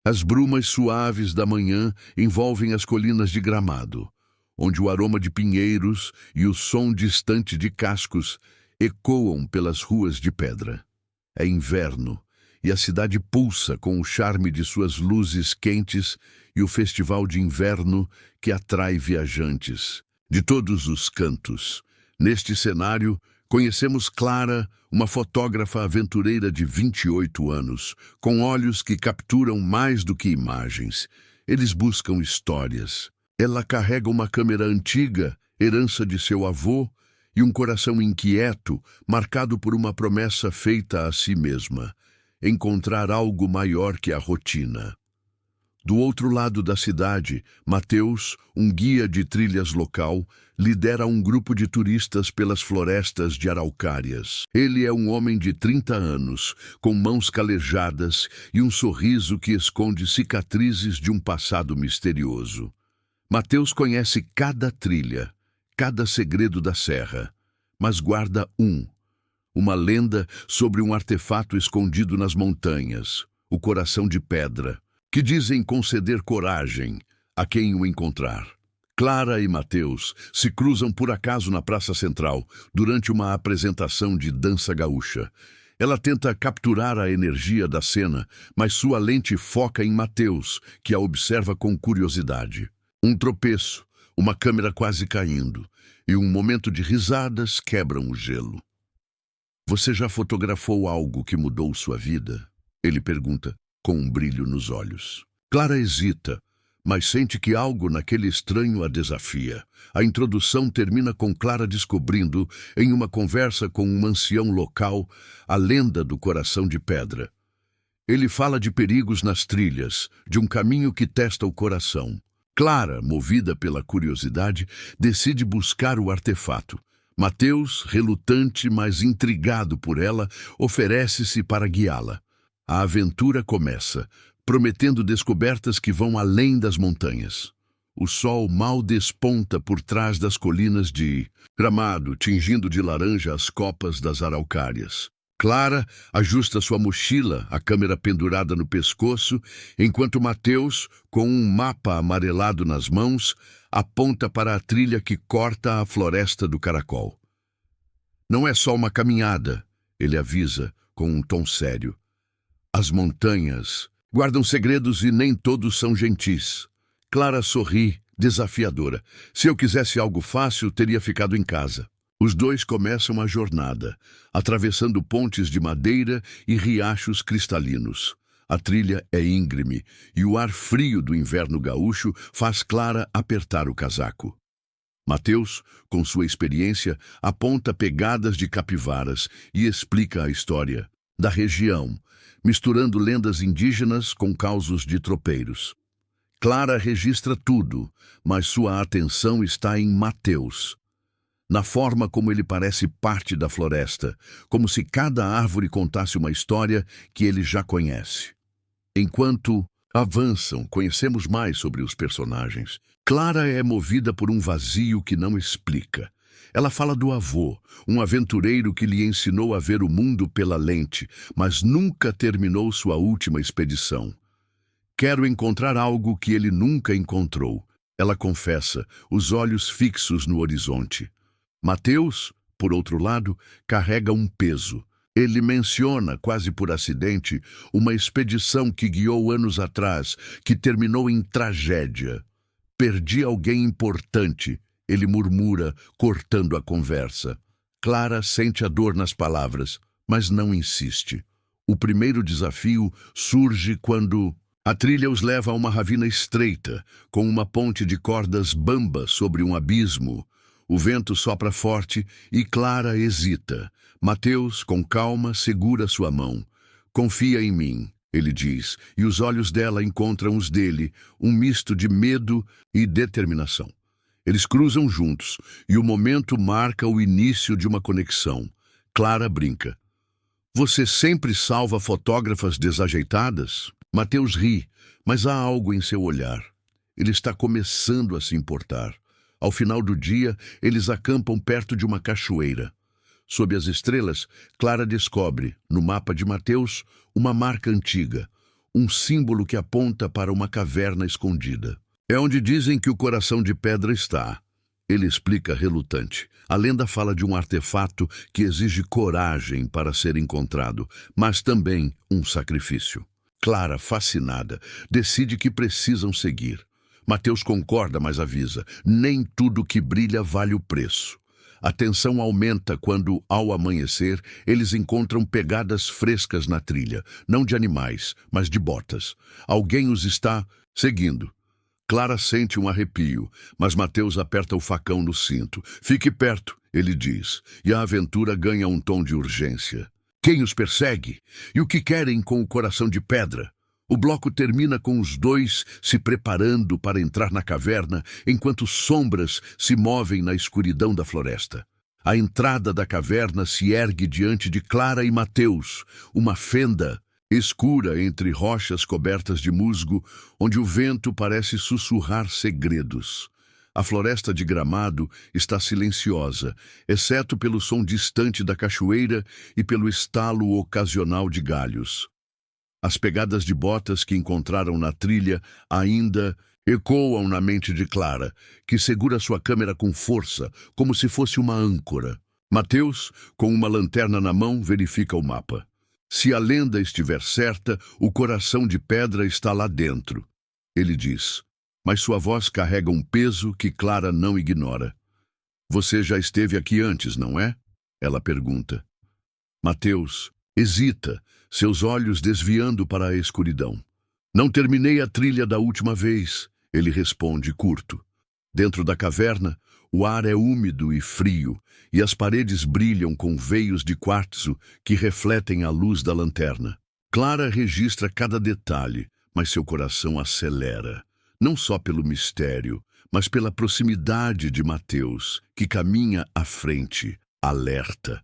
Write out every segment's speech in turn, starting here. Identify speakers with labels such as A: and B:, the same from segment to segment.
A: As brumas suaves da manhã envolvem as colinas de Gramado, onde o aroma de pinheiros e o som distante de cascos ecoam pelas ruas de pedra. É inverno, e a cidade pulsa com o charme de suas luzes quentes e o festival de inverno que atrai viajantes de todos os cantos. Neste cenário, conhecemos Clara, uma fotógrafa aventureira de 28 anos, com olhos que capturam mais do que imagens. Eles buscam histórias. Ela carrega uma câmera antiga, herança de seu avô, e um coração inquieto, marcado por uma promessa feita a si mesma: encontrar algo maior que a rotina. Do outro lado da cidade, Mateus, um guia de trilhas local, lidera um grupo de turistas pelas florestas de araucárias. Ele é um homem de 30 anos, com mãos calejadas e um sorriso que esconde cicatrizes de um passado misterioso. Mateus conhece cada trilha, cada segredo da serra, mas guarda uma lenda sobre um artefato escondido nas montanhas, o coração de pedra, que dizem conceder coragem a quem o encontrar. Clara e Mateus se cruzam por acaso na Praça Central, durante uma apresentação de dança gaúcha. Ela tenta capturar a energia da cena, mas sua lente foca em Mateus, que a observa com curiosidade. Um tropeço, uma câmera quase caindo, e um momento de risadas quebram o gelo. Você já fotografou algo que mudou sua vida? Ele pergunta, com um brilho nos olhos. Clara hesita, mas sente que algo naquele estranho a desafia. A introdução termina com Clara descobrindo, em uma conversa com um ancião local, a lenda do coração de pedra. Ele fala de perigos nas trilhas, de um caminho que testa o coração. Clara, movida pela curiosidade, decide buscar o artefato. Mateus, relutante, mas intrigado por ela, oferece-se para guiá-la. A aventura começa, prometendo descobertas que vão além das montanhas. O sol mal desponta por trás das colinas de Gramado, tingindo de laranja as copas das araucárias. Clara ajusta sua mochila, a câmera pendurada no pescoço, enquanto Mateus, com um mapa amarelado nas mãos, aponta para a trilha que corta a floresta do Caracol. Não é só uma caminhada, ele avisa, com um tom sério. As montanhas guardam segredos e nem todos são gentis. Clara sorri, desafiadora. Se eu quisesse algo fácil, teria ficado em casa. Os dois começam a jornada, atravessando pontes de madeira e riachos cristalinos. A trilha é íngreme e o ar frio do inverno gaúcho faz Clara apertar o casaco. Mateus, com sua experiência, aponta pegadas de capivaras e explica a história da região, misturando lendas indígenas com causos de tropeiros. Clara registra tudo, mas sua atenção está em Mateus, na forma como ele parece parte da floresta, como se cada árvore contasse uma história que ele já conhece. Enquanto avançam, conhecemos mais sobre os personagens. Clara é movida por um vazio que não explica. Ela fala do avô, um aventureiro que lhe ensinou a ver o mundo pela lente, mas nunca terminou sua última expedição. Quero encontrar algo que ele nunca encontrou, ela confessa, os olhos fixos no horizonte. Mateus, por outro lado, carrega um peso. Ele menciona, quase por acidente, uma expedição que guiou anos atrás, que terminou em tragédia. Perdi alguém importante, ele murmura, cortando a conversa. Clara sente a dor nas palavras, mas não insiste. O primeiro desafio surge quando a trilha os leva a uma ravina estreita, com uma ponte de cordas bambas sobre um abismo. O vento sopra forte e Clara hesita. Mateus, com calma, segura sua mão. Confia em mim, ele diz, e os olhos dela encontram os dele, um misto de medo e determinação. Eles cruzam juntos, e o momento marca o início de uma conexão. Clara brinca. Você sempre salva fotógrafas desajeitadas? Mateus ri, mas há algo em seu olhar. Ele está começando a se importar. Ao final do dia, eles acampam perto de uma cachoeira. Sob as estrelas, Clara descobre, no mapa de Mateus, uma marca antiga, um símbolo que aponta para uma caverna escondida. É onde dizem que o coração de pedra está. Ele explica relutante. A lenda fala de um artefato que exige coragem para ser encontrado, mas também um sacrifício. Clara, fascinada, decide que precisam seguir. Mateus concorda, mas avisa: nem tudo que brilha vale o preço. A tensão aumenta quando, ao amanhecer, eles encontram pegadas frescas na trilha, não de animais, mas de botas. Alguém os está seguindo. Clara sente um arrepio, mas Mateus aperta o facão no cinto. Fique perto, ele diz, e a aventura ganha um tom de urgência. Quem os persegue? E o que querem com o coração de pedra? O bloco termina com os dois se preparando para entrar na caverna, enquanto sombras se movem na escuridão da floresta. A entrada da caverna se ergue diante de Clara e Mateus, uma fenda escura entre rochas cobertas de musgo, onde o vento parece sussurrar segredos. A floresta de Gramado está silenciosa, exceto pelo som distante da cachoeira e pelo estalo ocasional de galhos. As pegadas de botas que encontraram na trilha ainda ecoam na mente de Clara, que segura sua câmera com força, como se fosse uma âncora. Mateus, com uma lanterna na mão, verifica o mapa. Se a lenda estiver certa, o coração de pedra está lá dentro. Ele diz, mas sua voz carrega um peso que Clara não ignora. Você já esteve aqui antes, não é? Ela pergunta. Mateus hesita, seus olhos desviando para a escuridão. Não terminei a trilha da última vez, ele responde curto. Dentro da caverna, o ar é úmido e frio, e as paredes brilham com veios de quartzo que refletem a luz da lanterna. Clara registra cada detalhe, mas seu coração acelera, não só pelo mistério, mas pela proximidade de Mateus, que caminha à frente, alerta.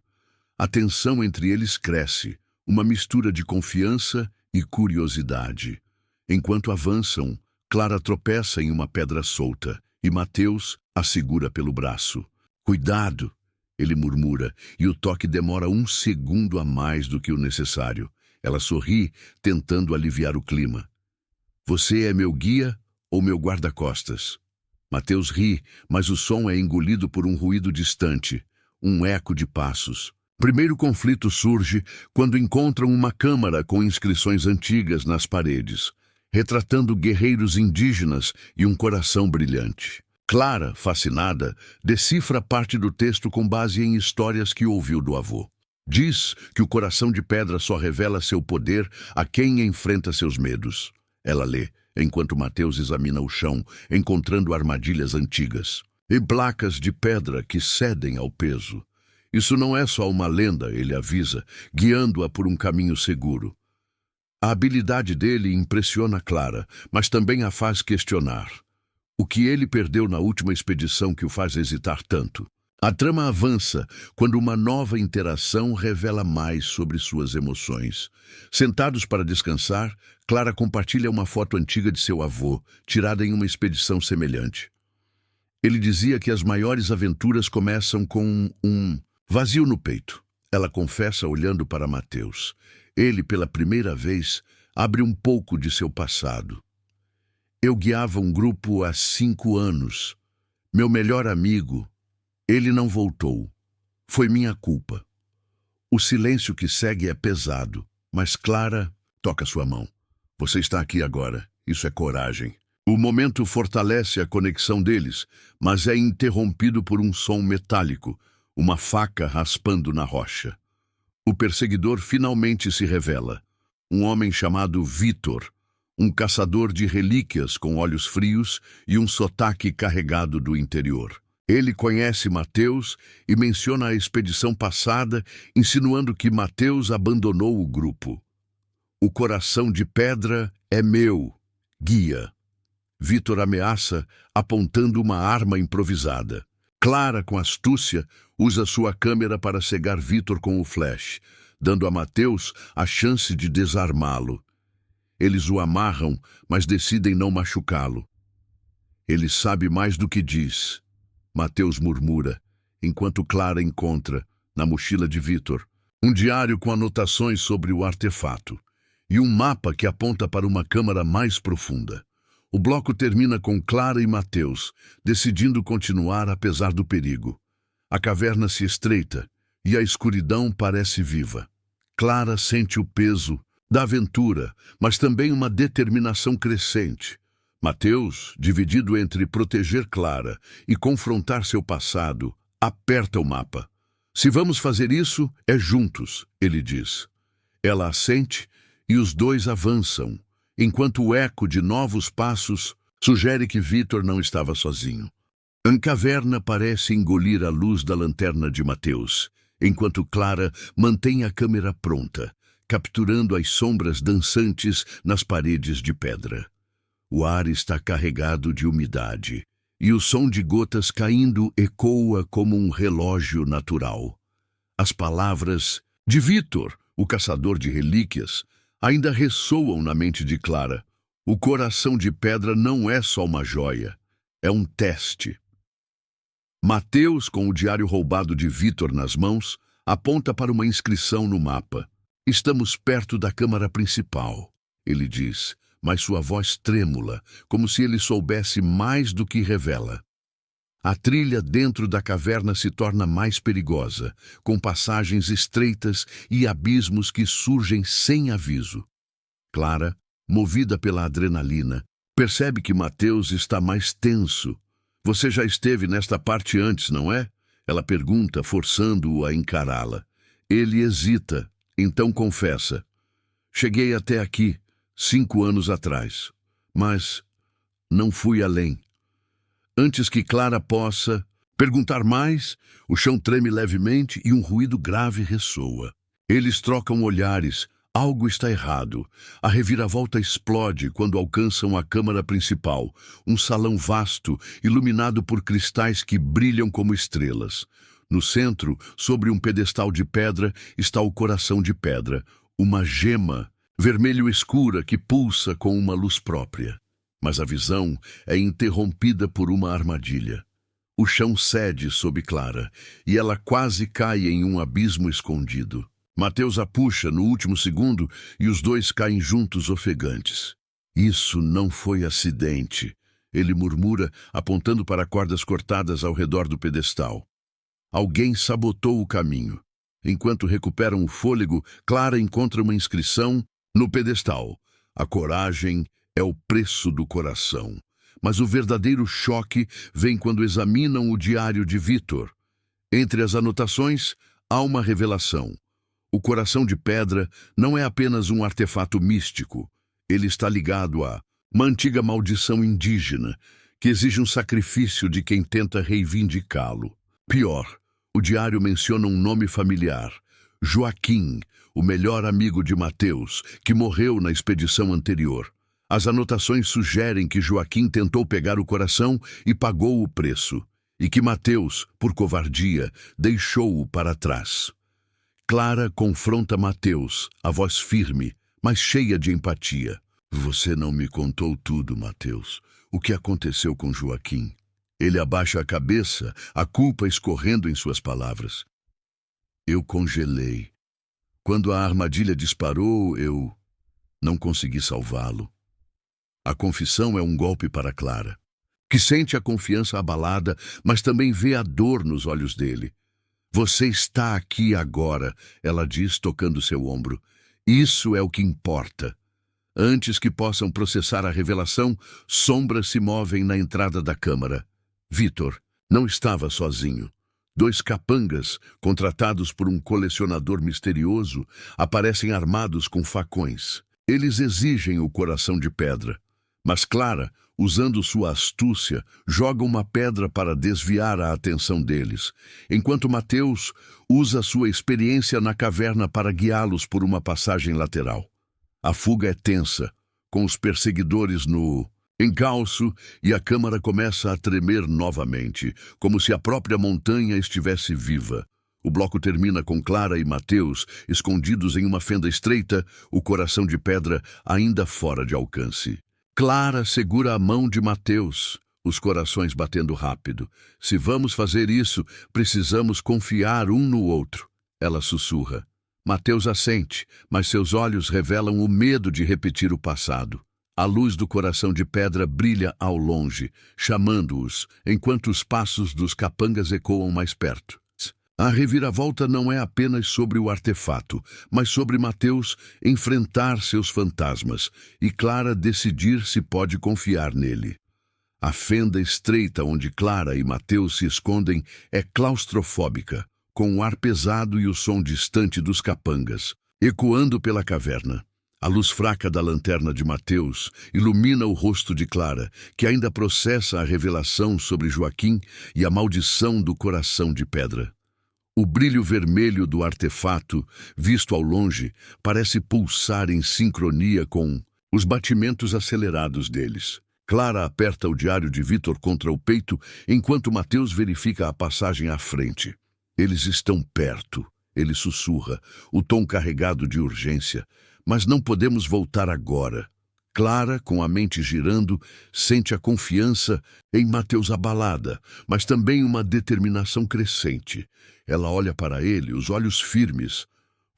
A: A tensão entre eles cresce, uma mistura de confiança e curiosidade. Enquanto avançam, Clara tropeça em uma pedra solta e Mateus a segura pelo braço. Cuidado, ele murmura, e o toque demora 1 segundo a mais do que o necessário. Ela sorri, tentando aliviar o clima. Você é meu guia ou meu guarda-costas? Mateus ri, mas o som é engolido por um ruído distante, um eco de passos. O primeiro conflito surge quando encontram uma câmara com inscrições antigas nas paredes, retratando guerreiros indígenas e um coração brilhante. Clara, fascinada, decifra parte do texto com base em histórias que ouviu do avô. Diz que o coração de pedra só revela seu poder a quem enfrenta seus medos. Ela lê, enquanto Mateus examina o chão, encontrando armadilhas antigas e placas de pedra que cedem ao peso. Isso não é só uma lenda, ele avisa, guiando-a por um caminho seguro. A habilidade dele impressiona Clara, mas também a faz questionar. O que ele perdeu na última expedição que o faz hesitar tanto? A trama avança quando uma nova interação revela mais sobre suas emoções. Sentados para descansar, Clara compartilha uma foto antiga de seu avô, tirada em uma expedição semelhante. Ele dizia que as maiores aventuras começam com um vazio no peito. Ela confessa olhando para Mateus. Ele, pela primeira vez, abre um pouco de seu passado. Eu guiava um grupo há 5 anos. Meu melhor amigo, ele não voltou. Foi minha culpa. O silêncio que segue é pesado, mas Clara toca sua mão. Você está aqui agora. Isso é coragem. O momento fortalece a conexão deles, mas é interrompido por um som metálico, uma faca raspando na rocha. O perseguidor finalmente se revela. Um homem chamado Vitor, um caçador de relíquias com olhos frios e um sotaque carregado do interior. Ele conhece Mateus e menciona a expedição passada, insinuando que Mateus abandonou o grupo. O coração de pedra é meu, guia. Vitor ameaça, apontando uma arma improvisada. Clara, com astúcia, usa sua câmera para cegar Vitor com o flash, dando a Mateus a chance de desarmá-lo. Eles o amarram, mas decidem não machucá-lo. Ele sabe mais do que diz. Mateus murmura, enquanto Clara encontra, na mochila de Vitor, um diário com anotações sobre o artefato. e um mapa que aponta para uma câmara mais profunda. O bloco termina com Clara e Mateus, decidindo continuar apesar do perigo. A caverna se estreita e a escuridão parece viva. Clara sente o peso da aventura, mas também uma determinação crescente. Mateus, dividido entre proteger Clara e confrontar seu passado, aperta o mapa. Se vamos fazer isso, é juntos, ele diz. Ela assente e os dois avançam, enquanto o eco de novos passos sugere que Vítor não estava sozinho. A caverna parece engolir a luz da lanterna de Mateus, enquanto Clara mantém a câmera pronta, capturando as sombras dançantes nas paredes de pedra. O ar está carregado de umidade, e o som de gotas caindo ecoa como um relógio natural. As palavras de Vítor, o caçador de relíquias, ainda ressoam na mente de Clara. O coração de pedra não é só uma joia, é um teste. Mateus, com o diário roubado de Vítor nas mãos, aponta para uma inscrição no mapa. Estamos perto da câmara principal, ele diz, mas sua voz trêmula, como se ele soubesse mais do que revela. A trilha dentro da caverna se torna mais perigosa, com passagens estreitas e abismos que surgem sem aviso. Clara, movida pela adrenalina, percebe que Mateus está mais tenso. Você já esteve nesta parte antes, não é? Ela pergunta, forçando-o a encará-la. Ele hesita, então confessa. Cheguei até aqui, 5 anos atrás, mas não fui além. Antes que Clara possa perguntar mais, o chão treme levemente e um ruído grave ressoa. Eles trocam olhares. Algo está errado. A reviravolta explode quando alcançam a câmara principal, um salão vasto, iluminado por cristais que brilham como estrelas. No centro, sobre um pedestal de pedra, está o coração de pedra, uma gema vermelho escura que pulsa com uma luz própria. Mas a visão é interrompida por uma armadilha. O chão cede sob Clara, e ela quase cai em um abismo escondido. Mateus a puxa no último segundo e os dois caem juntos ofegantes. Isso não foi acidente, ele murmura, apontando para cordas cortadas ao redor do pedestal. Alguém sabotou o caminho. Enquanto recuperam o fôlego, Clara encontra uma inscrição no pedestal. A coragem é o preço do coração. Mas o verdadeiro choque vem quando examinam o diário de Vítor. Entre as anotações, há uma revelação. O coração de pedra não é apenas um artefato místico. Ele está ligado a uma antiga maldição indígena que exige um sacrifício de quem tenta reivindicá-lo. Pior, o diário menciona um nome familiar, Joaquim, o melhor amigo de Mateus, que morreu na expedição anterior. As anotações sugerem que Joaquim tentou pegar o coração e pagou o preço, e que Mateus, por covardia, deixou-o para trás. Clara confronta Mateus, a voz firme, mas cheia de empatia. Você não me contou tudo, Mateus. O que aconteceu com Joaquim? Ele abaixa a cabeça, a culpa escorrendo em suas palavras. Eu congelei. Quando a armadilha disparou, eu não consegui salvá-lo. A confissão é um golpe para Clara, que sente a confiança abalada, mas também vê a dor nos olhos dele. Você está aqui agora, ela diz, tocando seu ombro. Isso é o que importa. Antes que possam processar a revelação, sombras se movem na entrada da câmara. Vítor não estava sozinho. 2 capangas, contratados por um colecionador misterioso, aparecem armados com facões. Eles exigem o coração de pedra. Mas Clara, usando sua astúcia, joga uma pedra para desviar a atenção deles, enquanto Mateus usa sua experiência na caverna para guiá-los por uma passagem lateral. A fuga é tensa, com os perseguidores no encalço, e a câmara começa a tremer novamente, como se a própria montanha estivesse viva. O bloco termina com Clara e Mateus escondidos em uma fenda estreita, o coração de pedra ainda fora de alcance. Clara segura a mão de Mateus, os corações batendo rápido. Se vamos fazer isso, precisamos confiar um no outro. Ela sussurra. Mateus assente, mas seus olhos revelam o medo de repetir o passado. A luz do coração de pedra brilha ao longe, chamando-os, enquanto os passos dos capangas ecoam mais perto. A reviravolta não é apenas sobre o artefato, mas sobre Mateus enfrentar seus fantasmas e Clara decidir se pode confiar nele. A fenda estreita onde Clara e Mateus se escondem é claustrofóbica, com o ar pesado e o som distante dos capangas, ecoando pela caverna. A luz fraca da lanterna de Mateus ilumina o rosto de Clara, que ainda processa a revelação sobre Joaquim e a maldição do coração de pedra. O brilho vermelho do artefato, visto ao longe, parece pulsar em sincronia com os batimentos acelerados deles. Clara aperta o diário de Vitor contra o peito, enquanto Mateus verifica a passagem à frente. Eles estão perto, ele sussurra, o tom carregado de urgência. Mas não podemos voltar agora. Clara, com a mente girando, sente a confiança em Mateus abalada, mas também uma determinação crescente. Ela olha para ele, os olhos firmes.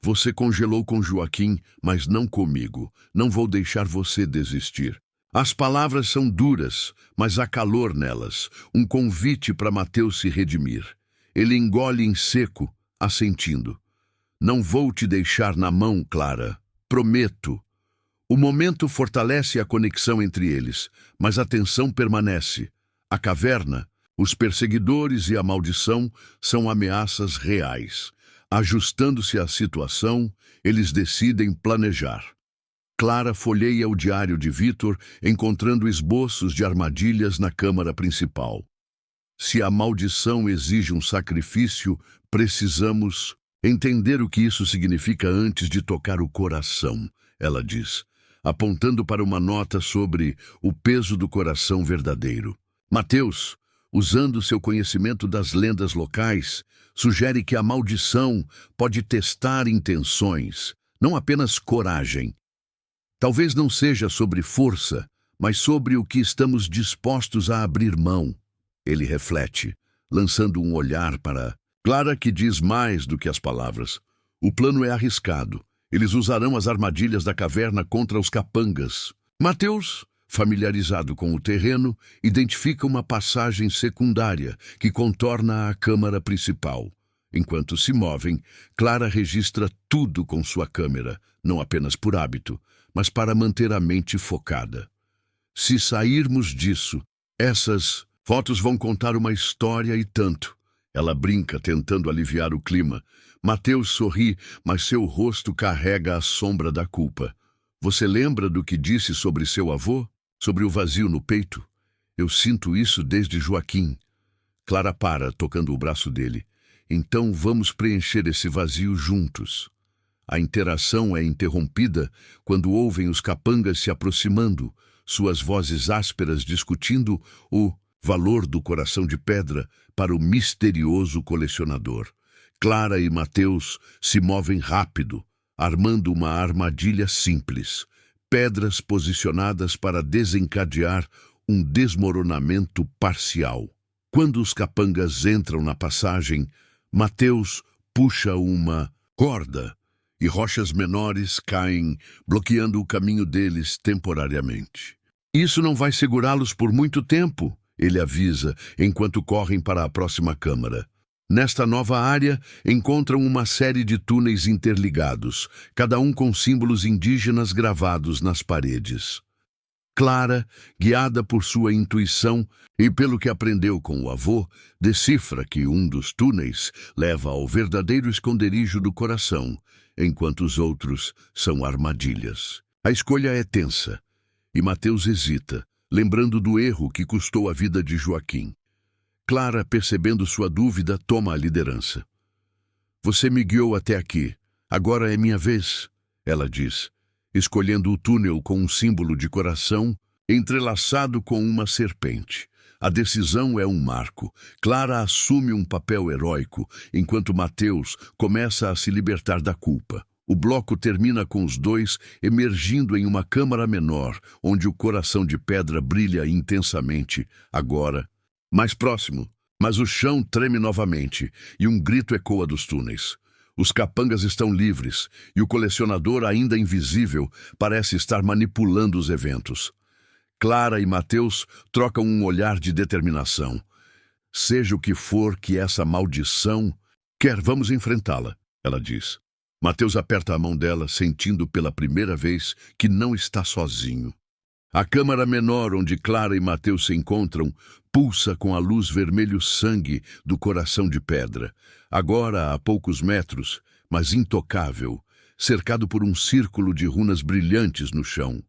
A: Você congelou com Joaquim, mas não comigo. Não vou deixar você desistir. As palavras são duras, mas há calor nelas, um convite para Mateus se redimir. Ele engole em seco, assentindo. Não vou te deixar na mão, Clara. Prometo. O momento fortalece a conexão entre eles, mas a tensão permanece. A caverna, os perseguidores e a maldição são ameaças reais. Ajustando-se à situação, eles decidem planejar. Clara folheia o diário de Vitor, encontrando esboços de armadilhas na câmara principal. Se a maldição exige um sacrifício, precisamos entender o que isso significa antes de tocar o coração, ela diz, apontando para uma nota sobre o peso do coração verdadeiro. Mateus, usando seu conhecimento das lendas locais, sugere que a maldição pode testar intenções, não apenas coragem. Talvez não seja sobre força, mas sobre o que estamos dispostos a abrir mão. Ele reflete, lançando um olhar para Clara, que diz mais do que as palavras. O plano é arriscado. Eles usarão as armadilhas da caverna contra os capangas. Mateus, familiarizado com o terreno, identifica uma passagem secundária que contorna a câmara principal. Enquanto se movem, Clara registra tudo com sua câmera, não apenas por hábito, mas para manter a mente focada. Se sairmos disso, essas fotos vão contar uma história e tanto. Ela brinca, tentando aliviar o clima. Mateus sorri, mas seu rosto carrega a sombra da culpa. Você lembra do que disse sobre seu avô? Sobre o vazio no peito? Eu sinto isso desde Joaquim. Clara para, tocando o braço dele. Então vamos preencher esse vazio juntos. A interação é interrompida quando ouvem os capangas se aproximando, suas vozes ásperas discutindo o valor do coração de pedra para o misterioso colecionador. Clara e Mateus se movem rápido, armando uma armadilha simples, pedras posicionadas para desencadear um desmoronamento parcial. Quando os capangas entram na passagem, Mateus puxa uma corda e rochas menores caem, bloqueando o caminho deles temporariamente. Isso não vai segurá-los por muito tempo, ele avisa, enquanto correm para a próxima câmara. Nesta nova área, encontram uma série de túneis interligados, cada um com símbolos indígenas gravados nas paredes. Clara, guiada por sua intuição e pelo que aprendeu com o avô, decifra que um dos túneis leva ao verdadeiro esconderijo do coração, enquanto os outros são armadilhas. A escolha é tensa, e Mateus hesita, lembrando do erro que custou a vida de Joaquim. Clara, percebendo sua dúvida, toma a liderança. Você me guiou até aqui. Agora é minha vez, ela diz, escolhendo o túnel com um símbolo de coração entrelaçado com uma serpente. A decisão é um marco. Clara assume um papel heróico, enquanto Mateus começa a se libertar da culpa. O bloco termina com os dois emergindo em uma câmara menor, onde o coração de pedra brilha intensamente, agora mais próximo. Mas o chão treme novamente, e um grito ecoa dos túneis. Os capangas estão livres e o colecionador, ainda invisível, parece estar manipulando os eventos. Clara e Mateus trocam um olhar de determinação. Seja o que for que essa maldição quer, vamos enfrentá-la, ela diz. Mateus aperta a mão dela, sentindo pela primeira vez que não está sozinho. A câmara menor onde Clara e Mateus se encontram pulsa com a luz vermelho-sangue do coração de pedra, agora a poucos metros, mas intocável, cercado por um círculo de runas brilhantes no chão.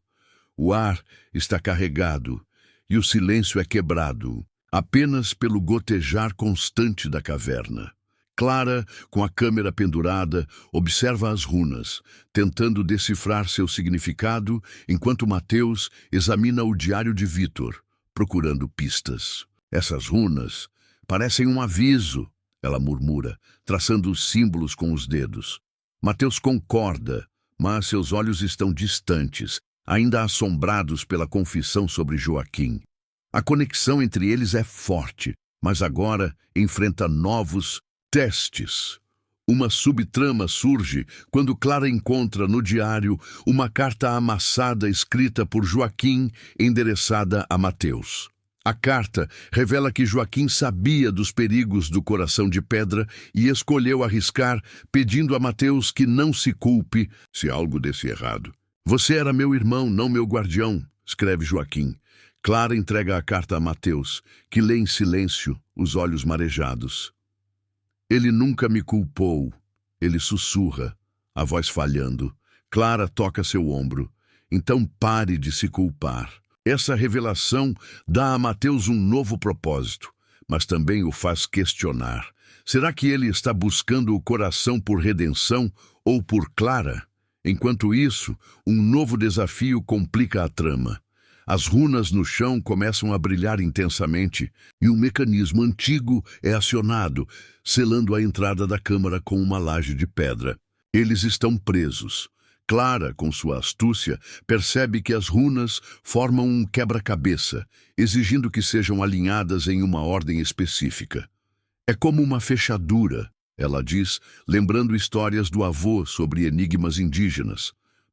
A: O ar está carregado e o silêncio é quebrado, apenas pelo gotejar constante da caverna. Clara, com a câmera pendurada, observa as runas, tentando decifrar seu significado, enquanto Mateus examina o diário de Vítor, procurando pistas. Essas runas parecem um aviso, ela murmura, traçando os símbolos com os dedos. Mateus concorda, mas seus olhos estão distantes, ainda assombrados pela confissão sobre Joaquim. A conexão entre eles é forte, mas agora enfrenta novos testes. Uma subtrama surge quando Clara encontra no diário uma carta amassada escrita por Joaquim, endereçada a Mateus. A carta revela que Joaquim sabia dos perigos do coração de pedra e escolheu arriscar, pedindo a Mateus que não se culpe se algo desse errado. Você era meu irmão, não meu guardião, escreve Joaquim. Clara entrega a carta a Mateus, que lê em silêncio, os olhos marejados. Ele nunca me culpou, ele sussurra, a voz falhando. Clara toca seu ombro. Então pare de se culpar. Essa revelação dá a Mateus um novo propósito, mas também o faz questionar. Será que ele está buscando o coração por redenção ou por Clara? Enquanto isso, um novo desafio complica a trama. As runas no chão começam a brilhar intensamente e um mecanismo antigo é acionado, selando a entrada da câmara com uma laje de pedra. Eles estão presos. Clara, com sua astúcia, percebe que as runas formam um quebra-cabeça, exigindo que sejam alinhadas em uma ordem específica. É como uma fechadura, ela diz, lembrando histórias do avô sobre enigmas indígenas.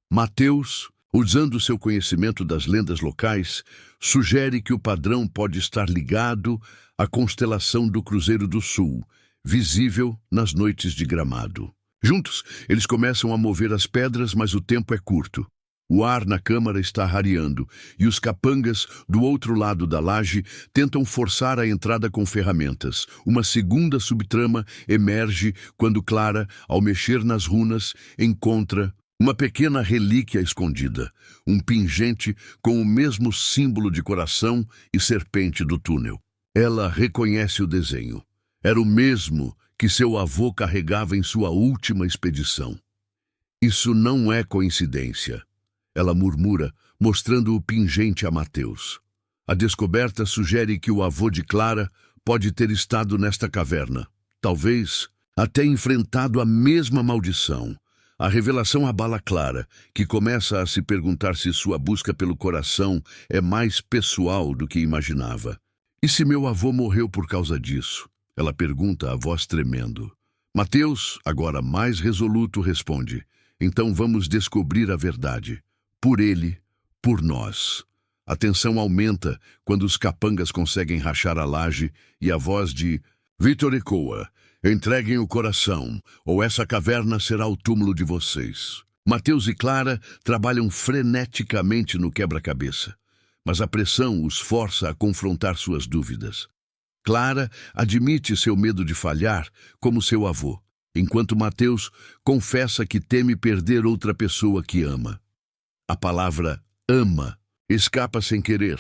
A: Mateus, usando seu conhecimento das lendas locais, sugere que o padrão pode estar ligado à constelação do Cruzeiro do Sul, visível nas noites de Gramado. Juntos, eles começam a mover as pedras, mas o tempo é curto. O ar na câmara está rareando, e os capangas, do outro lado da laje, tentam forçar a entrada com ferramentas. Uma segunda subtrama emerge quando Clara, ao mexer nas runas, encontra uma pequena relíquia escondida, um pingente com o mesmo símbolo de coração e serpente do túnel. Ela reconhece o desenho. Era o mesmo que seu avô carregava em sua última expedição. Isso não é coincidência, ela murmura, mostrando o pingente a Mateus. A descoberta sugere que o avô de Clara pode ter estado nesta caverna, talvez até enfrentado a mesma maldição. A revelação abala Clara, que começa a se perguntar se sua busca pelo coração é mais pessoal do que imaginava. E se meu avô morreu por causa disso? Ela pergunta, a voz tremendo. Mateus, agora mais resoluto, responde. Então vamos descobrir a verdade. Por ele, por nós. A tensão aumenta quando os capangas conseguem rachar a laje e a voz de Vítor ecoa. Entreguem o coração, ou essa caverna será o túmulo de vocês. Mateus e Clara trabalham freneticamente no quebra-cabeça, mas a pressão os força a confrontar suas dúvidas. Clara admite seu medo de falhar, como seu avô, enquanto Mateus confessa que teme perder outra pessoa que ama. A palavra ama escapa sem querer,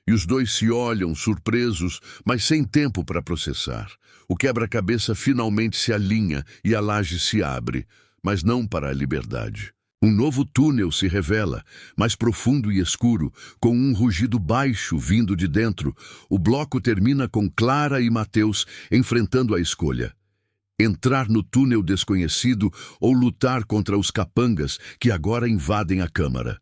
A: e os dois se olham surpresos, mas sem tempo para processar. O quebra-cabeça finalmente se alinha e a laje se abre, mas não para a liberdade. Um novo túnel se revela, mais profundo e escuro, com um rugido baixo vindo de dentro. O bloco termina com Clara e Mateus enfrentando a escolha: entrar no túnel desconhecido ou lutar contra os capangas que agora invadem a câmara.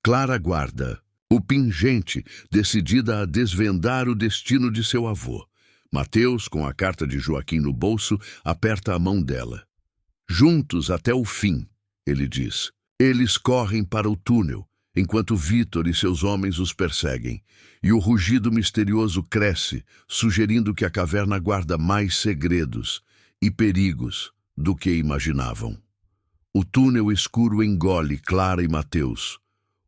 A: Clara guarda o pingente, decidida a desvendar o destino de seu avô. Mateus, com a carta de Joaquim no bolso, aperta a mão dela. Juntos até o fim, ele diz. Eles correm para o túnel, enquanto Vitor e seus homens os perseguem, e o rugido misterioso cresce, sugerindo que a caverna guarda mais segredos e perigos do que imaginavam. O túnel escuro engole Clara e Mateus,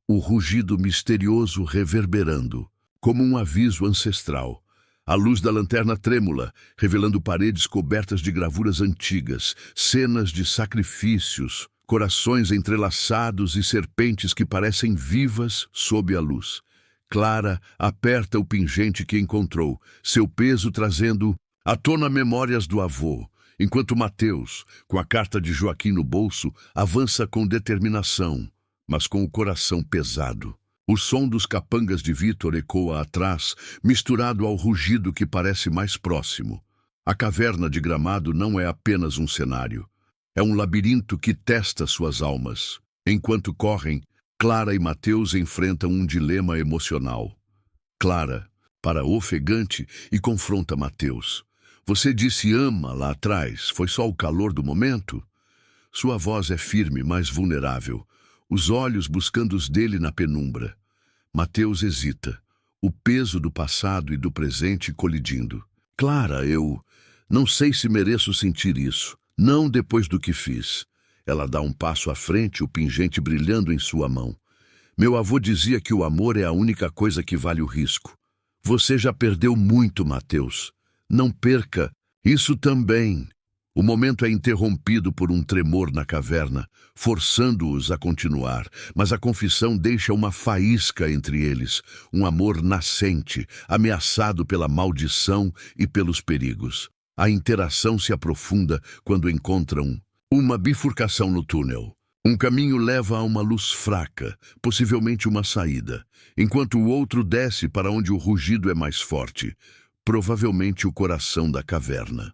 A: o rugido misterioso reverberando, como um aviso ancestral. A luz da lanterna trêmula, revelando paredes cobertas de gravuras antigas, cenas de sacrifícios, corações entrelaçados e serpentes que parecem vivas sob a luz. Clara aperta o pingente que encontrou, seu peso trazendo à tona memórias do avô, enquanto Mateus, com a carta de Joaquim no bolso, avança com determinação, mas com o coração pesado. O som dos capangas de Vitor ecoa atrás, misturado ao rugido que parece mais próximo. A caverna de Gramado não é apenas um cenário. É um labirinto que testa suas almas. Enquanto correm, Clara e Mateus enfrentam um dilema emocional. Clara para ofegante e confronta Mateus. Você disse ama lá atrás, foi só o calor do momento? Sua voz é firme, mas vulnerável, os olhos buscando os dele na penumbra. Mateus hesita, o peso do passado e do presente colidindo. Clara, eu não sei se mereço sentir isso, não depois do que fiz. Ela dá um passo à frente, o pingente brilhando em sua mão. Meu avô dizia que o amor é a única coisa que vale o risco. Você já perdeu muito, Mateus. Não perca isso também. O momento é interrompido por um tremor na caverna, forçando-os a continuar, mas a confissão deixa uma faísca entre eles, um amor nascente, ameaçado pela maldição e pelos perigos. A interação se aprofunda quando encontram uma bifurcação no túnel. Um caminho leva a uma luz fraca, possivelmente uma saída, enquanto o outro desce para onde o rugido é mais forte, provavelmente o coração da caverna.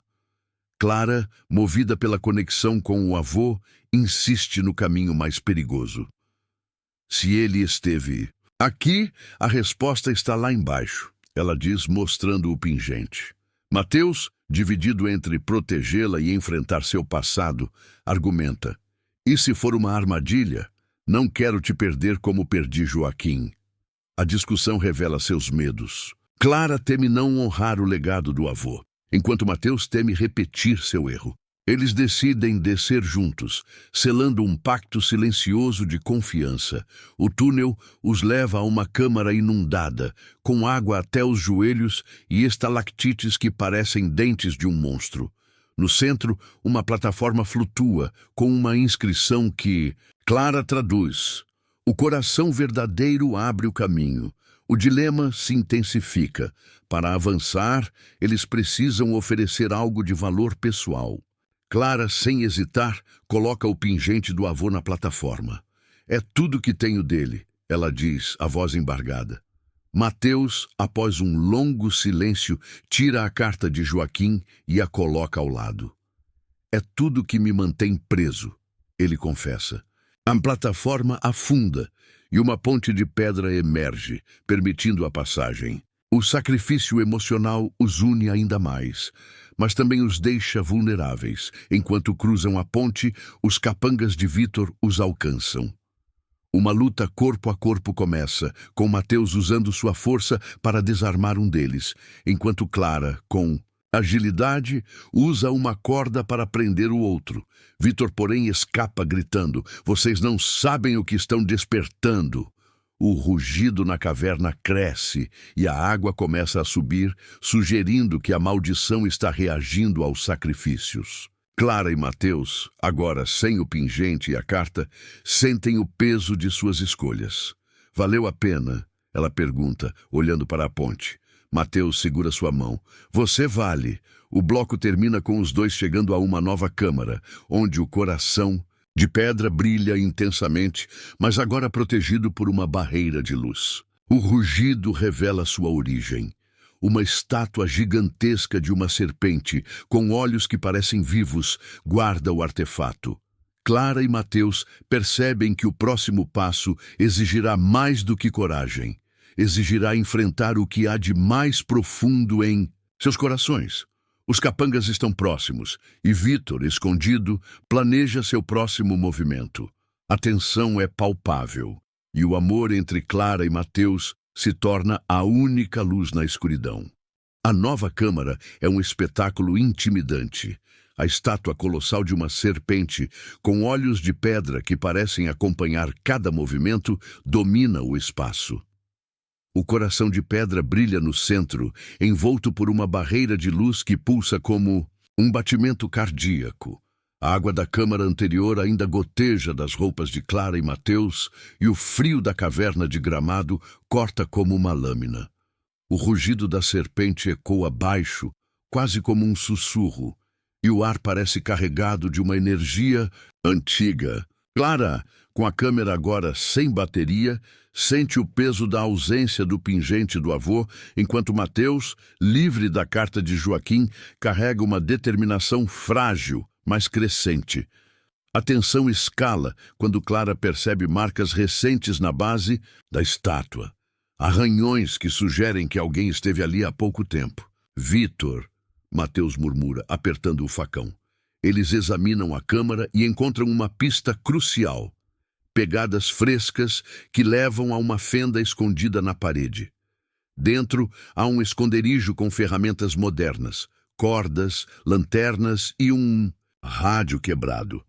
A: Clara, movida pela conexão com o avô, insiste no caminho mais perigoso. Se ele esteve aqui, a resposta está lá embaixo, ela diz, mostrando o pingente. Mateus, dividido entre protegê-la e enfrentar seu passado, argumenta. E se for uma armadilha? Não quero te perder como perdi Joaquim. A discussão revela seus medos. Clara teme não honrar o legado do avô, enquanto Mateus teme repetir seu erro. Eles decidem descer juntos, selando um pacto silencioso de confiança. O túnel os leva a uma câmara inundada, com água até os joelhos e estalactites que parecem dentes de um monstro. No centro, uma plataforma flutua, com uma inscrição que Clara traduz. O coração verdadeiro abre o caminho. O dilema se intensifica. Para avançar, eles precisam oferecer algo de valor pessoal. Clara, sem hesitar, coloca o pingente do avô na plataforma. É tudo que tenho dele, ela diz, a voz embargada. Mateus, após um longo silêncio, tira a carta de Joaquim e a coloca ao lado. É tudo que me mantém preso, ele confessa. A plataforma afunda e uma ponte de pedra emerge, permitindo a passagem. O sacrifício emocional os une ainda mais, mas também os deixa vulneráveis. Enquanto cruzam a ponte, os capangas de Vitor os alcançam. Uma luta corpo a corpo começa, com Mateus usando sua força para desarmar um deles, enquanto Clara, com agilidade, usa uma corda para prender o outro. Vitor, porém, escapa gritando, vocês não sabem o que estão despertando. O rugido na caverna cresce e a água começa a subir, sugerindo que a maldição está reagindo aos sacrifícios. Clara e Mateus, agora sem o pingente e a carta, sentem o peso de suas escolhas. Valeu a pena? Ela pergunta, olhando para a ponte. Mateus segura sua mão. Você vale. O bloco termina com os dois chegando a uma nova câmara, onde o coração de pedra brilha intensamente, mas agora protegido por uma barreira de luz. O rugido revela sua origem. Uma estátua gigantesca de uma serpente, com olhos que parecem vivos, guarda o artefato. Clara e Mateus percebem que o próximo passo exigirá mais do que coragem. Exigirá enfrentar o que há de mais profundo em seus corações. Os capangas estão próximos e Vítor, escondido, planeja seu próximo movimento. A tensão é palpável e o amor entre Clara e Mateus se torna a única luz na escuridão. A nova câmara é um espetáculo intimidante. A estátua colossal de uma serpente, com olhos de pedra que parecem acompanhar cada movimento, domina o espaço. O coração de pedra brilha no centro, envolto por uma barreira de luz que pulsa como um batimento cardíaco. A água da câmara anterior ainda goteja das roupas de Clara e Mateus, e o frio da caverna de Gramado corta como uma lâmina. O rugido da serpente ecoa baixo, quase como um sussurro, e o ar parece carregado de uma energia antiga. Clara, com a câmera agora sem bateria, sente o peso da ausência do pingente do avô, enquanto Mateus, livre da carta de Joaquim, carrega uma determinação frágil, mas crescente. A tensão escala quando Clara percebe marcas recentes na base da estátua. Arranhões que sugerem que alguém esteve ali há pouco tempo. Vítor, Mateus murmura, apertando o facão. Eles examinam a câmara e encontram uma pista crucial. Pegadas frescas que levam a uma fenda escondida na parede. Dentro há um esconderijo com ferramentas modernas, cordas, lanternas e um rádio quebrado.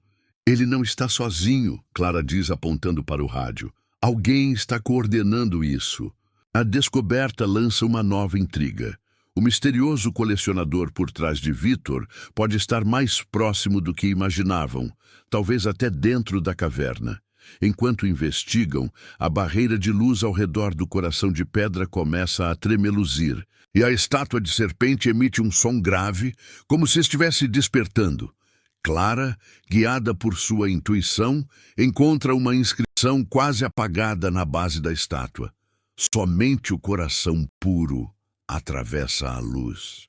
A: Ele não está sozinho, Clara diz apontando para o rádio. Alguém está coordenando isso. A descoberta lança uma nova intriga. O misterioso colecionador por trás de Vítor pode estar mais próximo do que imaginavam, talvez até dentro da caverna. Enquanto investigam, a barreira de luz ao redor do coração de pedra começa a tremeluzir, e a estátua de serpente emite um som grave, como se estivesse despertando. Clara, guiada por sua intuição, encontra uma inscrição quase apagada na base da estátua. Somente o coração puro atravessa a luz.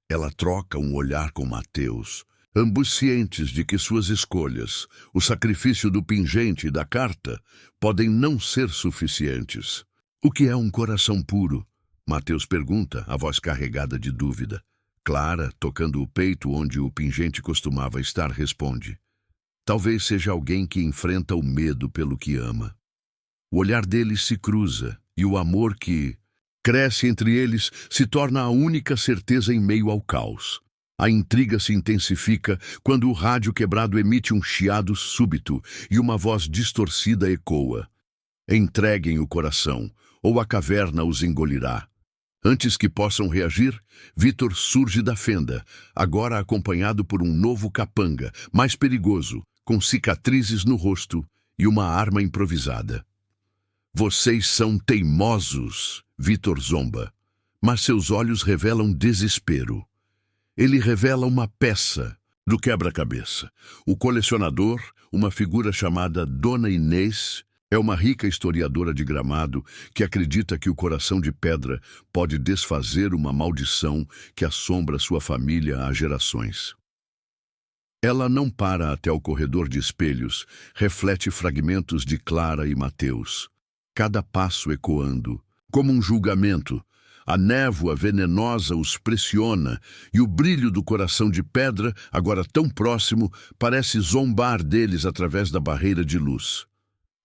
A: Ela troca um olhar com Mateus, ambos cientes de que suas escolhas, o sacrifício do pingente e da carta, podem não ser suficientes. O que é um coração puro? Mateus pergunta, a voz carregada de dúvida. Clara, tocando o peito onde o pingente costumava estar, responde. Talvez seja alguém que enfrenta o medo pelo que ama. O olhar deles se cruza, e o amor que cresce entre eles se torna a única certeza em meio ao caos. A intriga se intensifica quando o rádio quebrado emite um chiado súbito e uma voz distorcida ecoa. Entreguem o coração, ou a caverna os engolirá. Antes que possam reagir, Vítor surge da fenda, agora acompanhado por um novo capanga, mais perigoso, com cicatrizes no rosto e uma arma improvisada. Vocês são teimosos, Vítor zomba, mas seus olhos revelam desespero. Ele revela uma peça do quebra-cabeça. O colecionador, uma figura chamada Dona Inês, é uma rica historiadora de Gramado que acredita que o coração de pedra pode desfazer uma maldição que assombra sua família há gerações. Ela não para até o corredor de espelhos, reflete fragmentos de Clara e Mateus, cada passo ecoando, como um julgamento. A névoa venenosa os pressiona e o brilho do coração de pedra, agora tão próximo, parece zombar deles através da barreira de luz.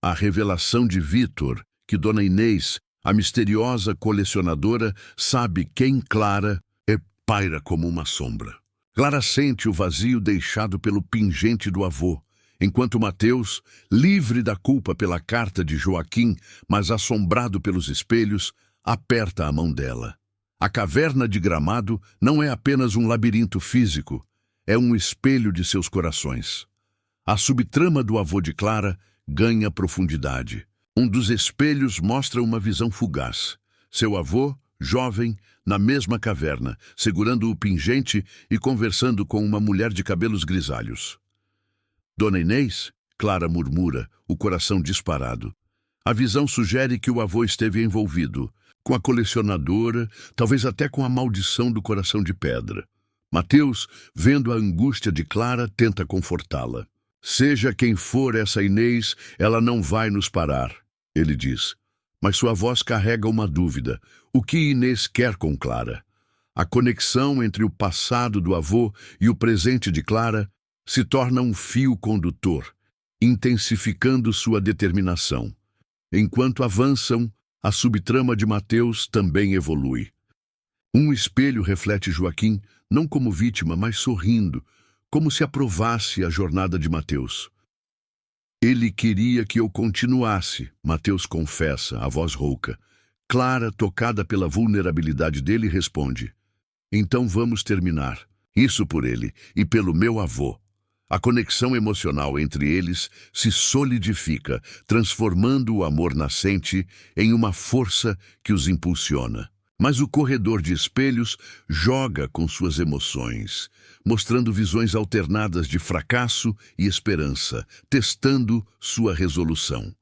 A: A revelação de Vítor, que Dona Inês, a misteriosa colecionadora, sabe quem Clara é, paira como uma sombra. Clara sente o vazio deixado pelo pingente do avô, enquanto Mateus, livre da culpa pela carta de Joaquim, mas assombrado pelos espelhos, aperta a mão dela. A caverna de Gramado não é apenas um labirinto físico, é um espelho de seus corações. A subtrama do avô de Clara ganha profundidade. Um dos espelhos mostra uma visão fugaz. Seu avô, jovem, na mesma caverna, segurando o pingente e conversando com uma mulher de cabelos grisalhos. Dona Inês, Clara murmura, o coração disparado. A visão sugere que o avô esteve envolvido, com a colecionadora, talvez até com a maldição do coração de pedra. Mateus, vendo a angústia de Clara, tenta confortá-la. Seja quem for essa Inês, ela não vai nos parar, ele diz. Mas sua voz carrega uma dúvida. O que Inês quer com Clara? A conexão entre o passado do avô e o presente de Clara se torna um fio condutor, intensificando sua determinação. Enquanto avançam, a subtrama de Mateus também evolui. Um espelho reflete Joaquim, não como vítima, mas sorrindo, como se aprovasse a jornada de Mateus. Ele queria que eu continuasse, Mateus confessa, a voz rouca. Clara, tocada pela vulnerabilidade dele, responde: então vamos terminar. Isso por ele e pelo meu avô. A conexão emocional entre eles se solidifica, transformando o amor nascente em uma força que os impulsiona. Mas o corredor de espelhos joga com suas emoções, mostrando visões alternadas de fracasso e esperança, testando sua resolução.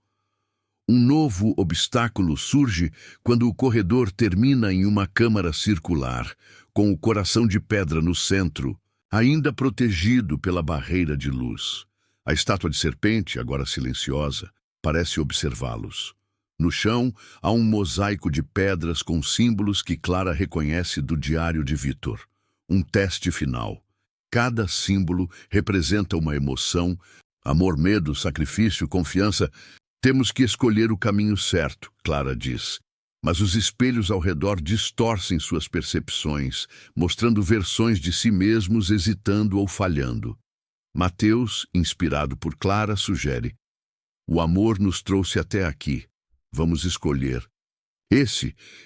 A: Um novo obstáculo surge quando o corredor termina em uma câmara circular, com o coração de pedra no centro, ainda protegido pela barreira de luz. A estátua de serpente, agora silenciosa, parece observá-los. No chão, há um mosaico de pedras com símbolos que Clara reconhece do diário de Vítor. Um teste final. Cada símbolo representa uma emoção: amor, medo, sacrifício, confiança. Temos que escolher o caminho certo, Clara diz. Mas os espelhos ao redor distorcem suas percepções, mostrando versões de si mesmos hesitando ou falhando. Mateus, inspirado por Clara, sugere: o amor nos trouxe até aqui. Vamos escolher.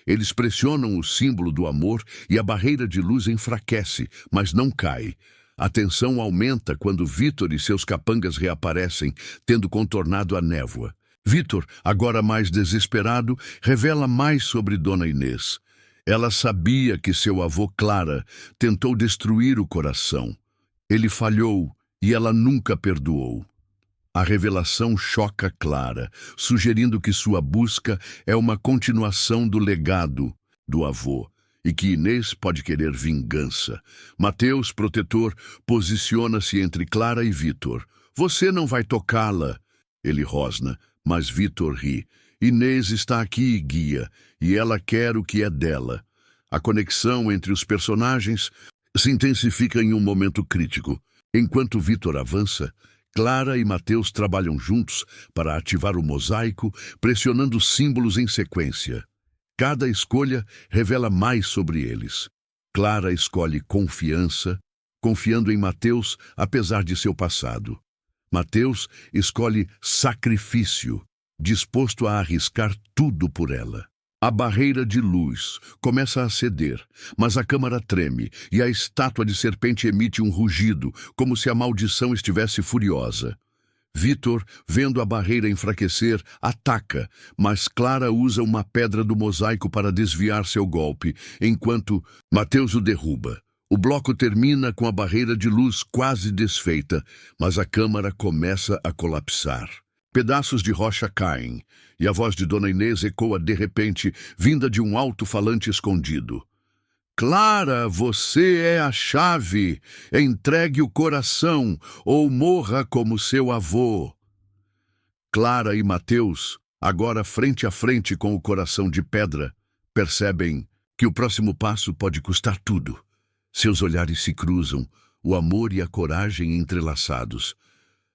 A: Eles pressionam o símbolo do amor e a barreira de luz enfraquece, mas não cai. A tensão aumenta quando Vítor e seus capangas reaparecem, tendo contornado a névoa. Vítor, agora mais desesperado, revela mais sobre Dona Inês. Ela sabia que seu avô Clara tentou destruir o coração. Ele falhou e ela nunca perdoou. A revelação choca Clara, sugerindo que sua busca é uma continuação do legado do avô e que Inês pode querer vingança. Mateus, protetor, posiciona-se entre Clara e Vítor. Você não vai tocá-la, ele rosna, mas Vítor ri. Inês está aqui, guia, e ela quer o que é dela. A conexão entre os personagens se intensifica em um momento crítico. Enquanto Vítor avança, Clara e Mateus trabalham juntos para ativar o mosaico, pressionando símbolos em sequência. Cada escolha revela mais sobre eles. Clara escolhe confiança, confiando em Mateus apesar de seu passado. Mateus escolhe sacrifício, disposto a arriscar tudo por ela. A barreira de luz começa a ceder, mas a câmara treme e a estátua de serpente emite um rugido, como se a maldição estivesse furiosa. Vítor, vendo a barreira enfraquecer, ataca, mas Clara usa uma pedra do mosaico para desviar seu golpe, enquanto Mateus o derruba. O bloco termina com a barreira de luz quase desfeita, mas a câmara começa a colapsar. Pedaços de rocha caem, e a voz de Dona Inês ecoa de repente, vinda de um alto-falante escondido. Clara, você é a chave. Entregue o coração, ou morra como seu avô. Clara e Mateus, agora frente a frente com o coração de pedra, percebem que o próximo passo pode custar tudo. Seus olhares se cruzam, o amor e a coragem entrelaçados.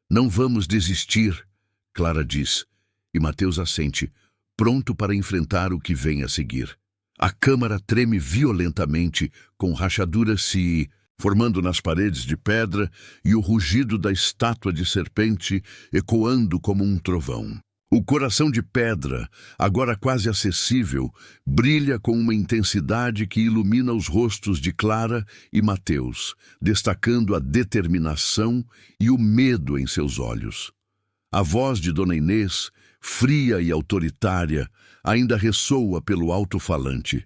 A: Não vamos desistir, Clara diz, e Mateus assente, pronto para enfrentar o que vem a seguir. A câmara treme violentamente, com rachaduras se formando nas paredes de pedra e o rugido da estátua de serpente ecoando como um trovão. O coração de pedra, agora quase acessível, brilha com uma intensidade que ilumina os rostos de Clara e Mateus, destacando a determinação e o medo em seus olhos. A voz de Dona Inês, fria e autoritária, ainda ressoa pelo alto-falante.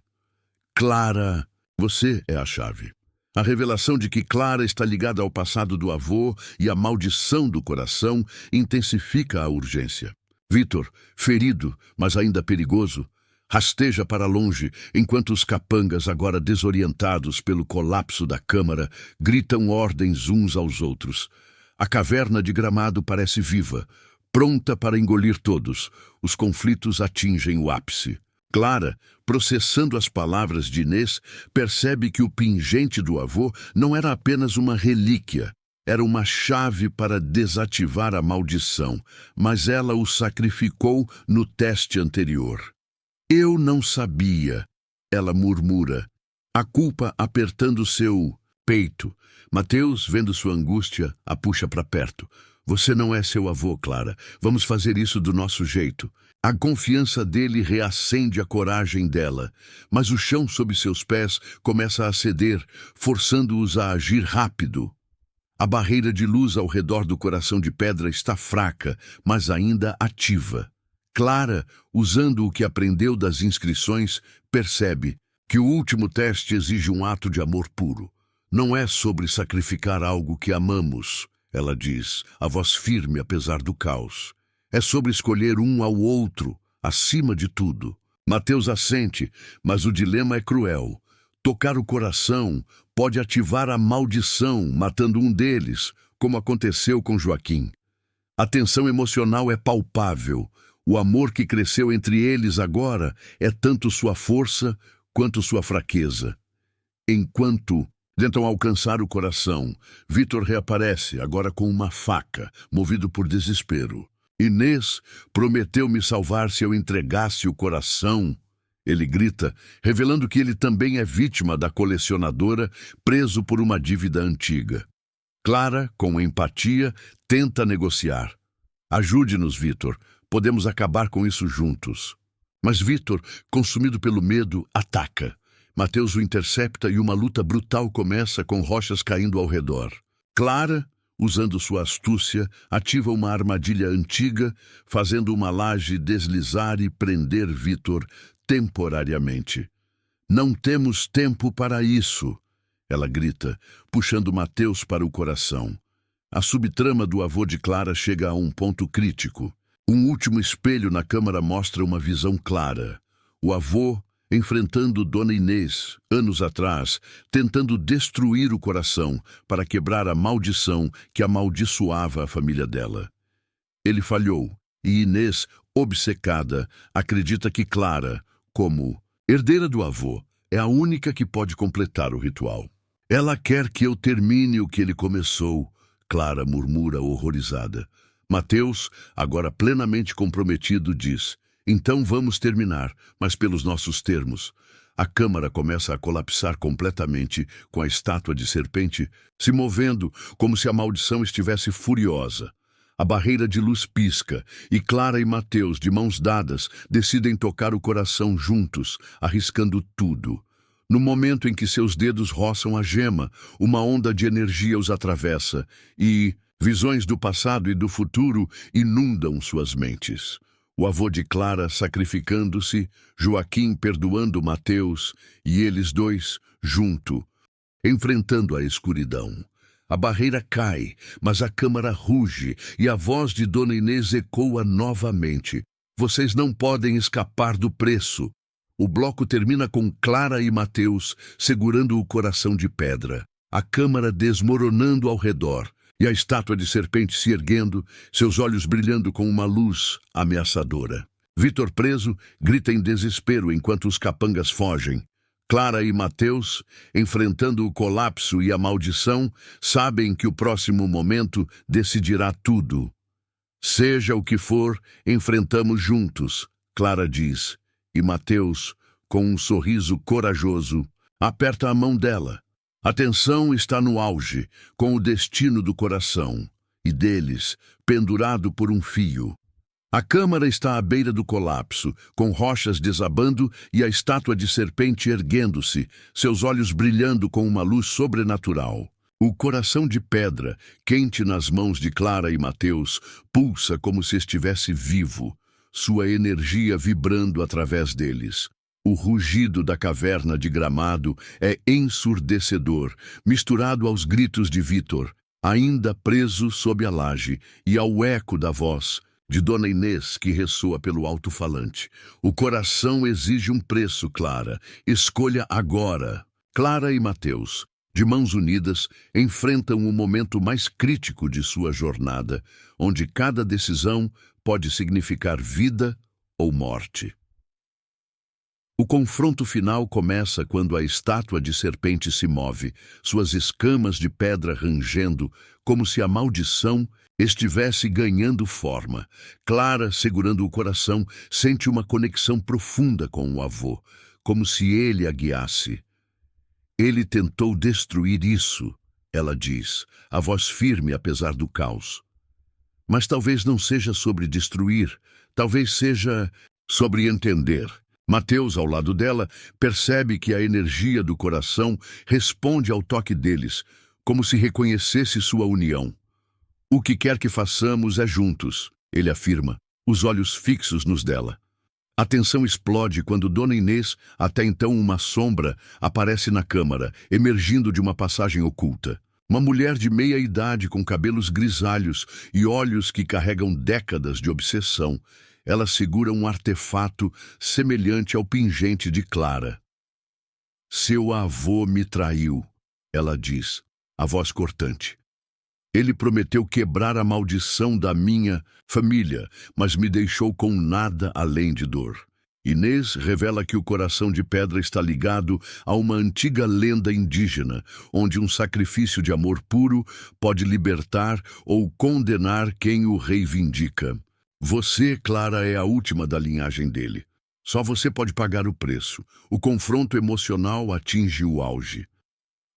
A: Clara, você é a chave. A revelação de que Clara está ligada ao passado do avô e a maldição do coração intensifica a urgência. Vítor, ferido, mas ainda perigoso, rasteja para longe, enquanto os capangas, agora desorientados pelo colapso da câmara, gritam ordens uns aos outros. A caverna de Gramado parece viva, pronta para engolir todos. Os conflitos atingem o ápice. Clara, processando as palavras de Inês, percebe que o pingente do avô não era apenas uma relíquia, era uma chave para desativar a maldição, mas ela o sacrificou no teste anterior. Eu não sabia, ela murmura, a culpa apertando seu peito. Mateus, vendo sua angústia, a puxa para perto. Você não é seu avô, Clara. Vamos fazer isso do nosso jeito. A confiança dele reacende a coragem dela, mas o chão sob seus pés começa a ceder, forçando-os a agir rápido. A barreira de luz ao redor do coração de pedra está fraca, mas ainda ativa. Clara, usando o que aprendeu das inscrições, percebe que o último teste exige um ato de amor puro. Não é sobre sacrificar algo que amamos, ela diz, a voz firme apesar do caos. É sobre escolher um ao outro, acima de tudo. Mateus assente, mas o dilema é cruel. Tocar o coração pode ativar a maldição, matando um deles, como aconteceu com Joaquim. A tensão emocional é palpável. O amor que cresceu entre eles agora é tanto sua força quanto sua fraqueza. Enquanto tentam alcançar o coração, Vitor reaparece, agora com uma faca, movido por desespero. Inês prometeu me salvar se eu entregasse o coração. Ele grita, revelando que ele também é vítima da colecionadora, preso por uma dívida antiga. Clara, com empatia, tenta negociar. Ajude-nos, Vitor. Podemos acabar com isso juntos. Mas Vitor, consumido pelo medo, ataca. Mateus o intercepta e uma luta brutal começa com rochas caindo ao redor. Clara, usando sua astúcia, ativa uma armadilha antiga, fazendo uma laje deslizar e prender Vitor temporariamente. Não temos tempo para isso, ela grita, puxando Mateus para o coração. A subtrama do avô de Clara chega a um ponto crítico. Um último espelho na câmara mostra uma visão clara. O avô enfrentando Dona Inês, anos atrás, tentando destruir o coração para quebrar a maldição que amaldiçoava a família dela. Ele falhou, e Inês, obcecada, acredita que Clara, como herdeira do avô, é a única que pode completar o ritual. Ela quer que eu termine o que ele começou, Clara murmura horrorizada. Mateus, agora plenamente comprometido, diz: então vamos terminar, mas pelos nossos termos. A câmara começa a colapsar completamente, com a estátua de serpente se movendo como se a maldição estivesse furiosa. A barreira de luz pisca, e Clara e Mateus, de mãos dadas, decidem tocar o coração juntos, arriscando tudo. No momento em que seus dedos roçam a gema, uma onda de energia os atravessa, e visões do passado e do futuro inundam suas mentes. O avô de Clara sacrificando-se, Joaquim perdoando Mateus, e eles dois, junto, enfrentando a escuridão. A barreira cai, mas a câmara ruge, e a voz de Dona Inês ecoa novamente. Vocês não podem escapar do preço. O bloco termina com Clara e Mateus segurando o coração de pedra, a câmara desmoronando ao redor, e a estátua de serpente se erguendo, seus olhos brilhando com uma luz ameaçadora. Vitor, preso, grita em desespero enquanto os capangas fogem. Clara e Mateus, enfrentando o colapso e a maldição, sabem que o próximo momento decidirá tudo. Seja o que for, enfrentamos juntos, Clara diz, e Mateus, com um sorriso corajoso, aperta a mão dela. A tensão está no auge, com o destino do coração, e deles, pendurado por um fio. A câmara está à beira do colapso, com rochas desabando e a estátua de serpente erguendo-se, seus olhos brilhando com uma luz sobrenatural. O coração de pedra, quente nas mãos de Clara e Mateus, pulsa como se estivesse vivo, sua energia vibrando através deles. O rugido da caverna de Gramado é ensurdecedor, misturado aos gritos de Vitor, ainda preso sob a laje, e ao eco da voz de Dona Inês que ressoa pelo alto-falante. O coração exige um preço, Clara. Escolha agora. Clara e Mateus, de mãos unidas, enfrentam o momento mais crítico de sua jornada, onde cada decisão pode significar vida ou morte. O confronto final começa quando a estátua de serpente se move, suas escamas de pedra rangendo, como se a maldição estivesse ganhando forma. Clara, segurando o coração, sente uma conexão profunda com o avô, como se ele a guiasse. Ele tentou destruir isso, ela diz, a voz firme apesar do caos. Mas talvez não seja sobre destruir, talvez seja sobre entender. Mateus, ao lado dela, percebe que a energia do coração responde ao toque deles, como se reconhecesse sua união. O que quer que façamos é juntos, ele afirma, os olhos fixos nos dela. A tensão explode quando Dona Inês, até então uma sombra, aparece na câmara, emergindo de uma passagem oculta. Uma mulher de meia idade com cabelos grisalhos e olhos que carregam décadas de obsessão. Ela segura um artefato semelhante ao pingente de Clara. Seu avô me traiu, ela diz, a voz cortante. Ele prometeu quebrar a maldição da minha família, mas me deixou com nada além de dor. Inês revela que o coração de pedra está ligado a uma antiga lenda indígena, onde um sacrifício de amor puro pode libertar ou condenar quem o reivindica. Você, Clara, é a última da linhagem dele. Só você pode pagar o preço. O confronto emocional atinge o auge.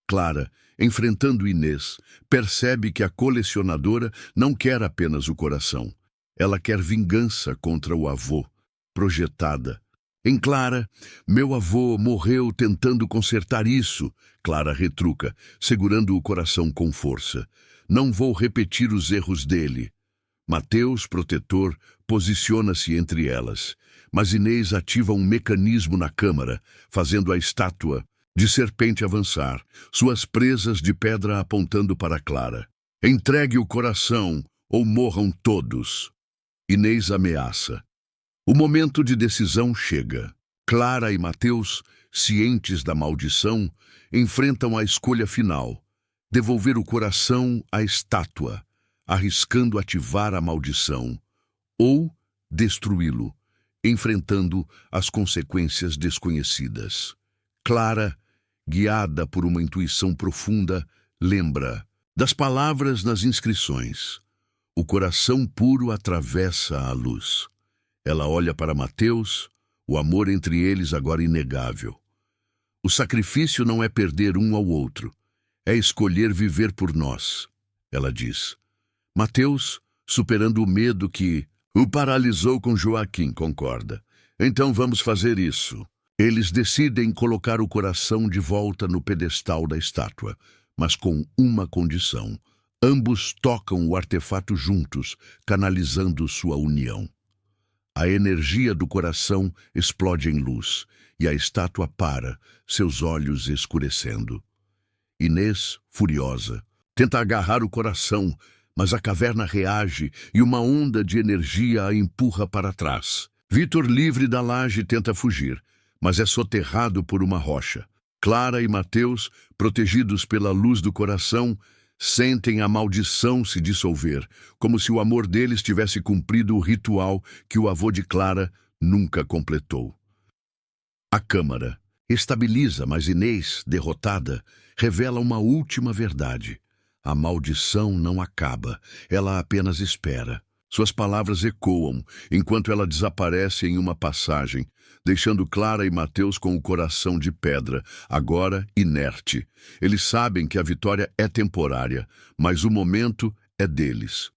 A: Clara, enfrentando Inês, percebe que a colecionadora não quer apenas o coração. Ela quer vingança contra o avô, projetada. Em Clara, meu avô morreu tentando consertar isso, Clara retruca, segurando o coração com força. Não vou repetir os erros dele. Mateus, protetor, posiciona-se entre elas, mas Inês ativa um mecanismo na câmara, fazendo a estátua de serpente avançar, suas presas de pedra apontando para Clara. Entregue o coração, ou morram todos. Inês ameaça. O momento de decisão chega. Clara e Mateus, cientes da maldição, enfrentam a escolha final: devolver o coração à estátua, arriscando ativar a maldição, ou destruí-lo, enfrentando as consequências desconhecidas. Clara, guiada por uma intuição profunda, lembra das palavras nas inscrições. O coração puro atravessa a luz. Ela olha para Mateus, o amor entre eles agora inegável. O sacrifício não é perder um ao outro, é escolher viver por nós, ela diz. Mateus, superando o medo que o paralisou com Joaquim, concorda. Então vamos fazer isso. Eles decidem colocar o coração de volta no pedestal da estátua, mas com uma condição. Ambos tocam o artefato juntos, canalizando sua união. A energia do coração explode em luz, e a estátua para, seus olhos escurecendo. Inês, furiosa, tenta agarrar o coração, mas a caverna reage e uma onda de energia a empurra para trás. Vitor, livre da laje, tenta fugir, mas é soterrado por uma rocha. Clara e Mateus, protegidos pela luz do coração, sentem a maldição se dissolver, como se o amor deles tivesse cumprido o ritual que o avô de Clara nunca completou. A câmara estabiliza, mas Inês, derrotada, revela uma última verdade. A maldição não acaba, ela apenas espera. Suas palavras ecoam, enquanto ela desaparece em uma passagem, deixando Clara e Mateus com o coração de pedra, agora inerte. Eles sabem que a vitória é temporária, mas o momento é deles.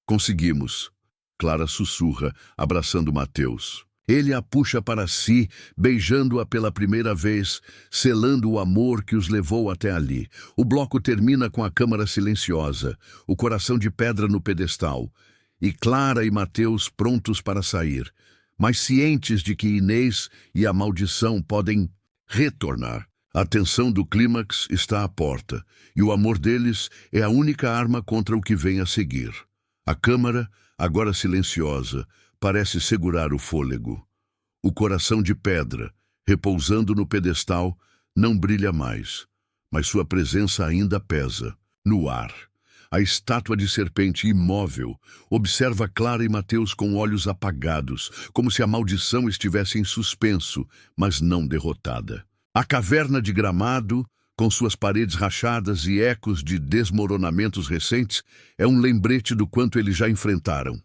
A: Conseguimos, Clara sussurra, abraçando Mateus. Ele a puxa para si, beijando-a pela primeira vez, selando o amor que os levou até ali. O bloco termina com a câmara silenciosa, o coração de pedra no pedestal, e Clara e Mateus prontos para sair, mas cientes de que Inês e a maldição podem retornar. A tensão do clímax está à porta, e o amor deles é a única arma contra o que vem a seguir. A câmara, agora silenciosa, parece segurar o fôlego. O coração de pedra, repousando no pedestal, não brilha mais, mas sua presença ainda pesa, no ar. A estátua de serpente imóvel observa Clara e Mateus com olhos apagados, como se a maldição estivesse em suspenso, mas não derrotada. A caverna de Gramado, com suas paredes rachadas e ecos de desmoronamentos recentes, é um lembrete do quanto eles já enfrentaram.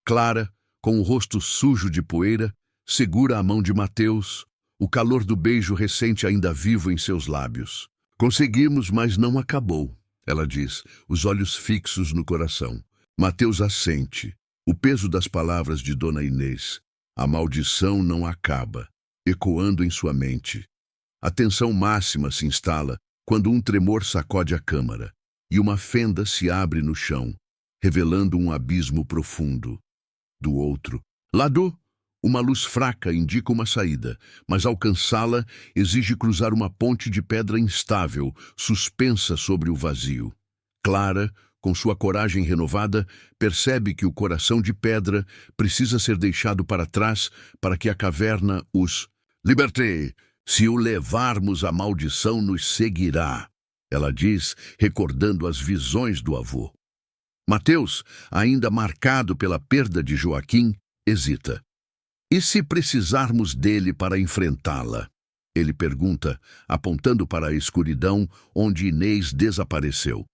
A: Clara, com o rosto sujo de poeira, segura a mão de Mateus, o calor do beijo recente ainda vivo em seus lábios. Conseguimos, mas não acabou, ela diz, os olhos fixos no coração. Mateus assente, o peso das palavras de Dona Inês. A maldição não acaba, ecoando em sua mente. A tensão máxima se instala quando um tremor sacode a câmara e uma fenda se abre no chão, revelando um abismo profundo. Do outro lado, uma luz fraca indica uma saída, mas alcançá-la exige cruzar uma ponte de pedra instável, suspensa sobre o vazio. Clara, com sua coragem renovada, percebe que o coração de pedra precisa ser deixado para trás para que a caverna os liberte. Se o levarmos, a maldição nos seguirá, ela diz, recordando as visões do avô. Mateus, ainda marcado pela perda de Joaquim, hesita. E se precisarmos dele para enfrentá-la? Ele pergunta, apontando para a escuridão onde Inês desapareceu.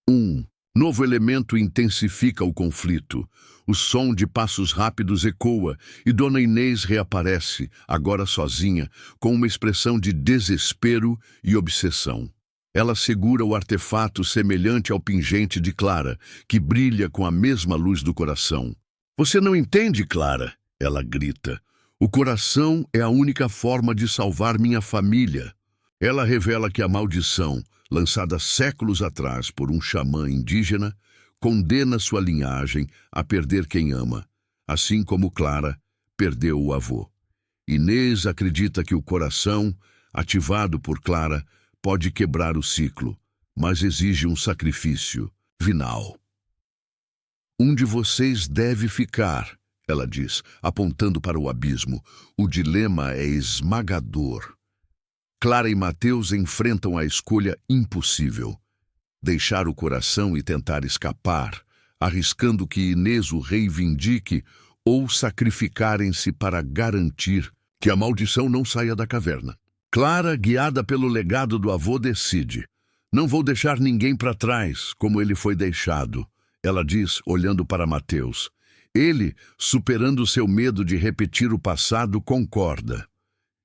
A: Um novo elemento intensifica o conflito. O som de passos rápidos ecoa e Dona Inês reaparece, agora sozinha, com uma expressão de desespero e obsessão. Ela segura o artefato semelhante ao pingente de Clara, que brilha com a mesma luz do coração. Você não entende, Clara? Ela grita. O coração é a única forma de salvar minha família. Ela revela que a maldição, lançada séculos atrás por um xamã indígena, condena sua linhagem a perder quem ama, assim como Clara perdeu o avô. Inês acredita que o coração, ativado por Clara, pode quebrar o ciclo, mas exige um sacrifício final. Um de vocês deve ficar, ela diz, apontando para o abismo. O dilema é esmagador. Clara e Mateus enfrentam a escolha impossível. Deixar o coração e tentar escapar, arriscando que Inês o reivindique, ou sacrificarem-se para garantir que a maldição não saia da caverna. Clara, guiada pelo legado do avô, decide. Não vou deixar ninguém para trás, como ele foi deixado, ela diz, olhando para Mateus. Ele, superando seu medo de repetir o passado, concorda.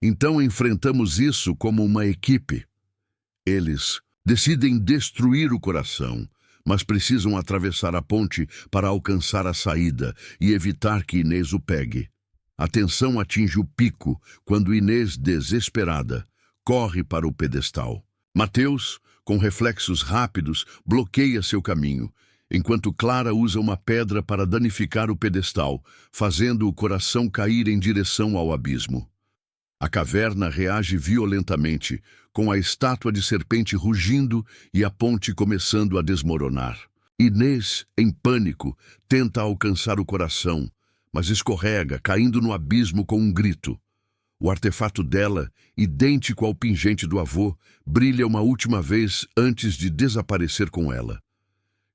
A: Então enfrentamos isso como uma equipe. Eles decidem destruir o coração, mas precisam atravessar a ponte para alcançar a saída e evitar que Inês o pegue. A tensão atinge o pico quando Inês, desesperada, corre para o pedestal. Mateus, com reflexos rápidos, bloqueia seu caminho, enquanto Clara usa uma pedra para danificar o pedestal, fazendo o coração cair em direção ao abismo. A caverna reage violentamente, com a estátua de serpente rugindo e a ponte começando a desmoronar. Inês, em pânico, tenta alcançar o coração, mas escorrega, caindo no abismo com um grito. O artefato dela, idêntico ao pingente do avô, brilha uma última vez antes de desaparecer com ela.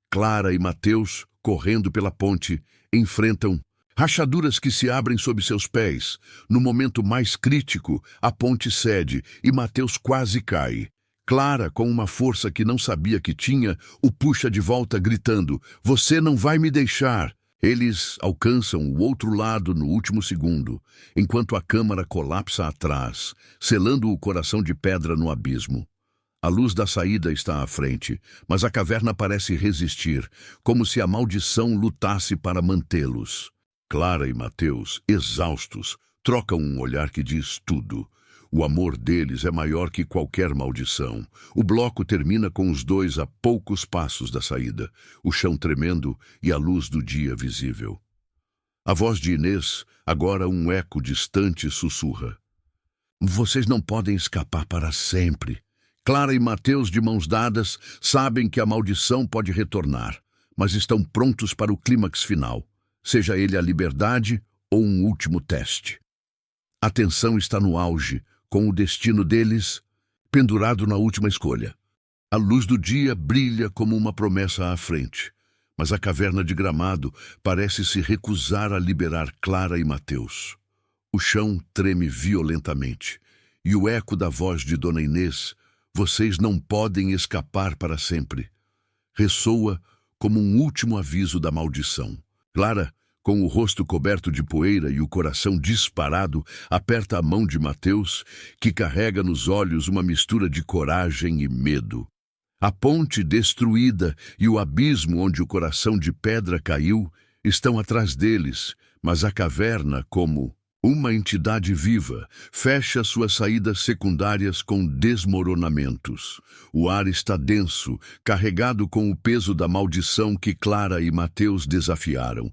A: Clara e Mateus, correndo pela ponte, enfrentam rachaduras que se abrem sob seus pés. No momento mais crítico, a ponte cede e Mateus quase cai. Clara, com uma força que não sabia que tinha, o puxa de volta gritando, "Você não vai me deixar!" Eles alcançam o outro lado no último segundo, enquanto a câmara colapsa atrás, selando o coração de pedra no abismo. A luz da saída está à frente, mas a caverna parece resistir, como se a maldição lutasse para mantê-los. Clara e Mateus, exaustos, trocam um olhar que diz tudo. O amor deles é maior que qualquer maldição. O bloco termina com os dois a poucos passos da saída, o chão tremendo e a luz do dia visível. A voz de Inês, agora um eco distante, sussurra. Vocês não podem escapar para sempre. Clara e Mateus, de mãos dadas, sabem que a maldição pode retornar, mas estão prontos para o clímax final, seja ele a liberdade ou um último teste. A tensão está no auge, com o destino deles pendurado na última escolha. A luz do dia brilha como uma promessa à frente, mas a caverna de Gramado parece se recusar a liberar Clara e Mateus. O chão treme violentamente, e o eco da voz de Dona Inês, "Vocês não podem escapar para sempre", ressoa como um último aviso da maldição. Clara, com o rosto coberto de poeira e o coração disparado, aperta a mão de Mateus, que carrega nos olhos uma mistura de coragem e medo. A ponte destruída e o abismo onde o coração de pedra caiu estão atrás deles, mas a caverna, como uma entidade viva, fecha suas saídas secundárias com desmoronamentos. O ar está denso, carregado com o peso da maldição que Clara e Mateus desafiaram.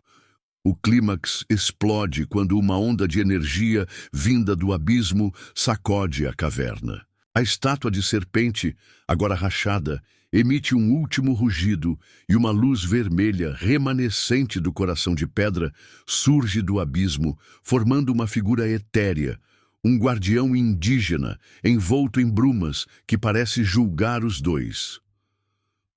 A: O clímax explode quando uma onda de energia vinda do abismo sacode a caverna. A estátua de serpente, agora rachada, emite um último rugido e uma luz vermelha remanescente do coração de pedra surge do abismo, formando uma figura etérea, um guardião indígena envolto em brumas que parece julgar os dois.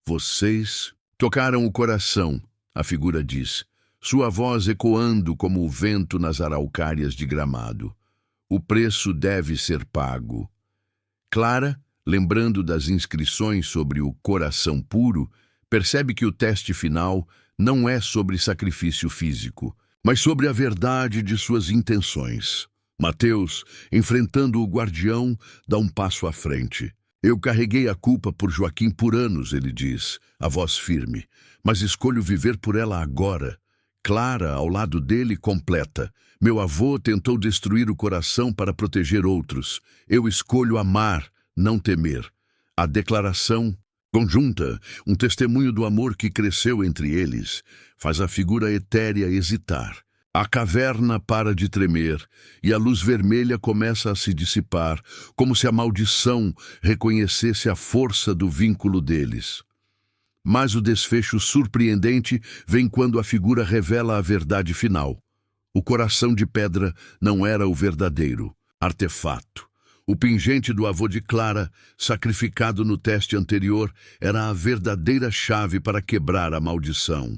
A: "Vocês tocaram o coração", a figura diz, sua voz ecoando como o vento nas araucárias de Gramado. "O preço deve ser pago." Clara, lembrando das inscrições sobre o coração puro, percebe que o teste final não é sobre sacrifício físico, mas sobre a verdade de suas intenções. Mateus, enfrentando o guardião, dá um passo à frente. "Eu carreguei a culpa por Joaquim por anos", ele diz, a voz firme, "mas escolho viver por ela agora." Clara, ao lado dele, completa: "Meu avô tentou destruir o coração para proteger outros. Eu escolho amar, não temer." A declaração conjunta, um testemunho do amor que cresceu entre eles, faz a figura etérea hesitar. A caverna para de tremer e a luz vermelha começa a se dissipar, como se a maldição reconhecesse a força do vínculo deles. Mas o desfecho surpreendente vem quando a figura revela a verdade final. O coração de pedra não era o verdadeiro artefato. O pingente do avô de Clara, sacrificado no teste anterior, era a verdadeira chave para quebrar a maldição.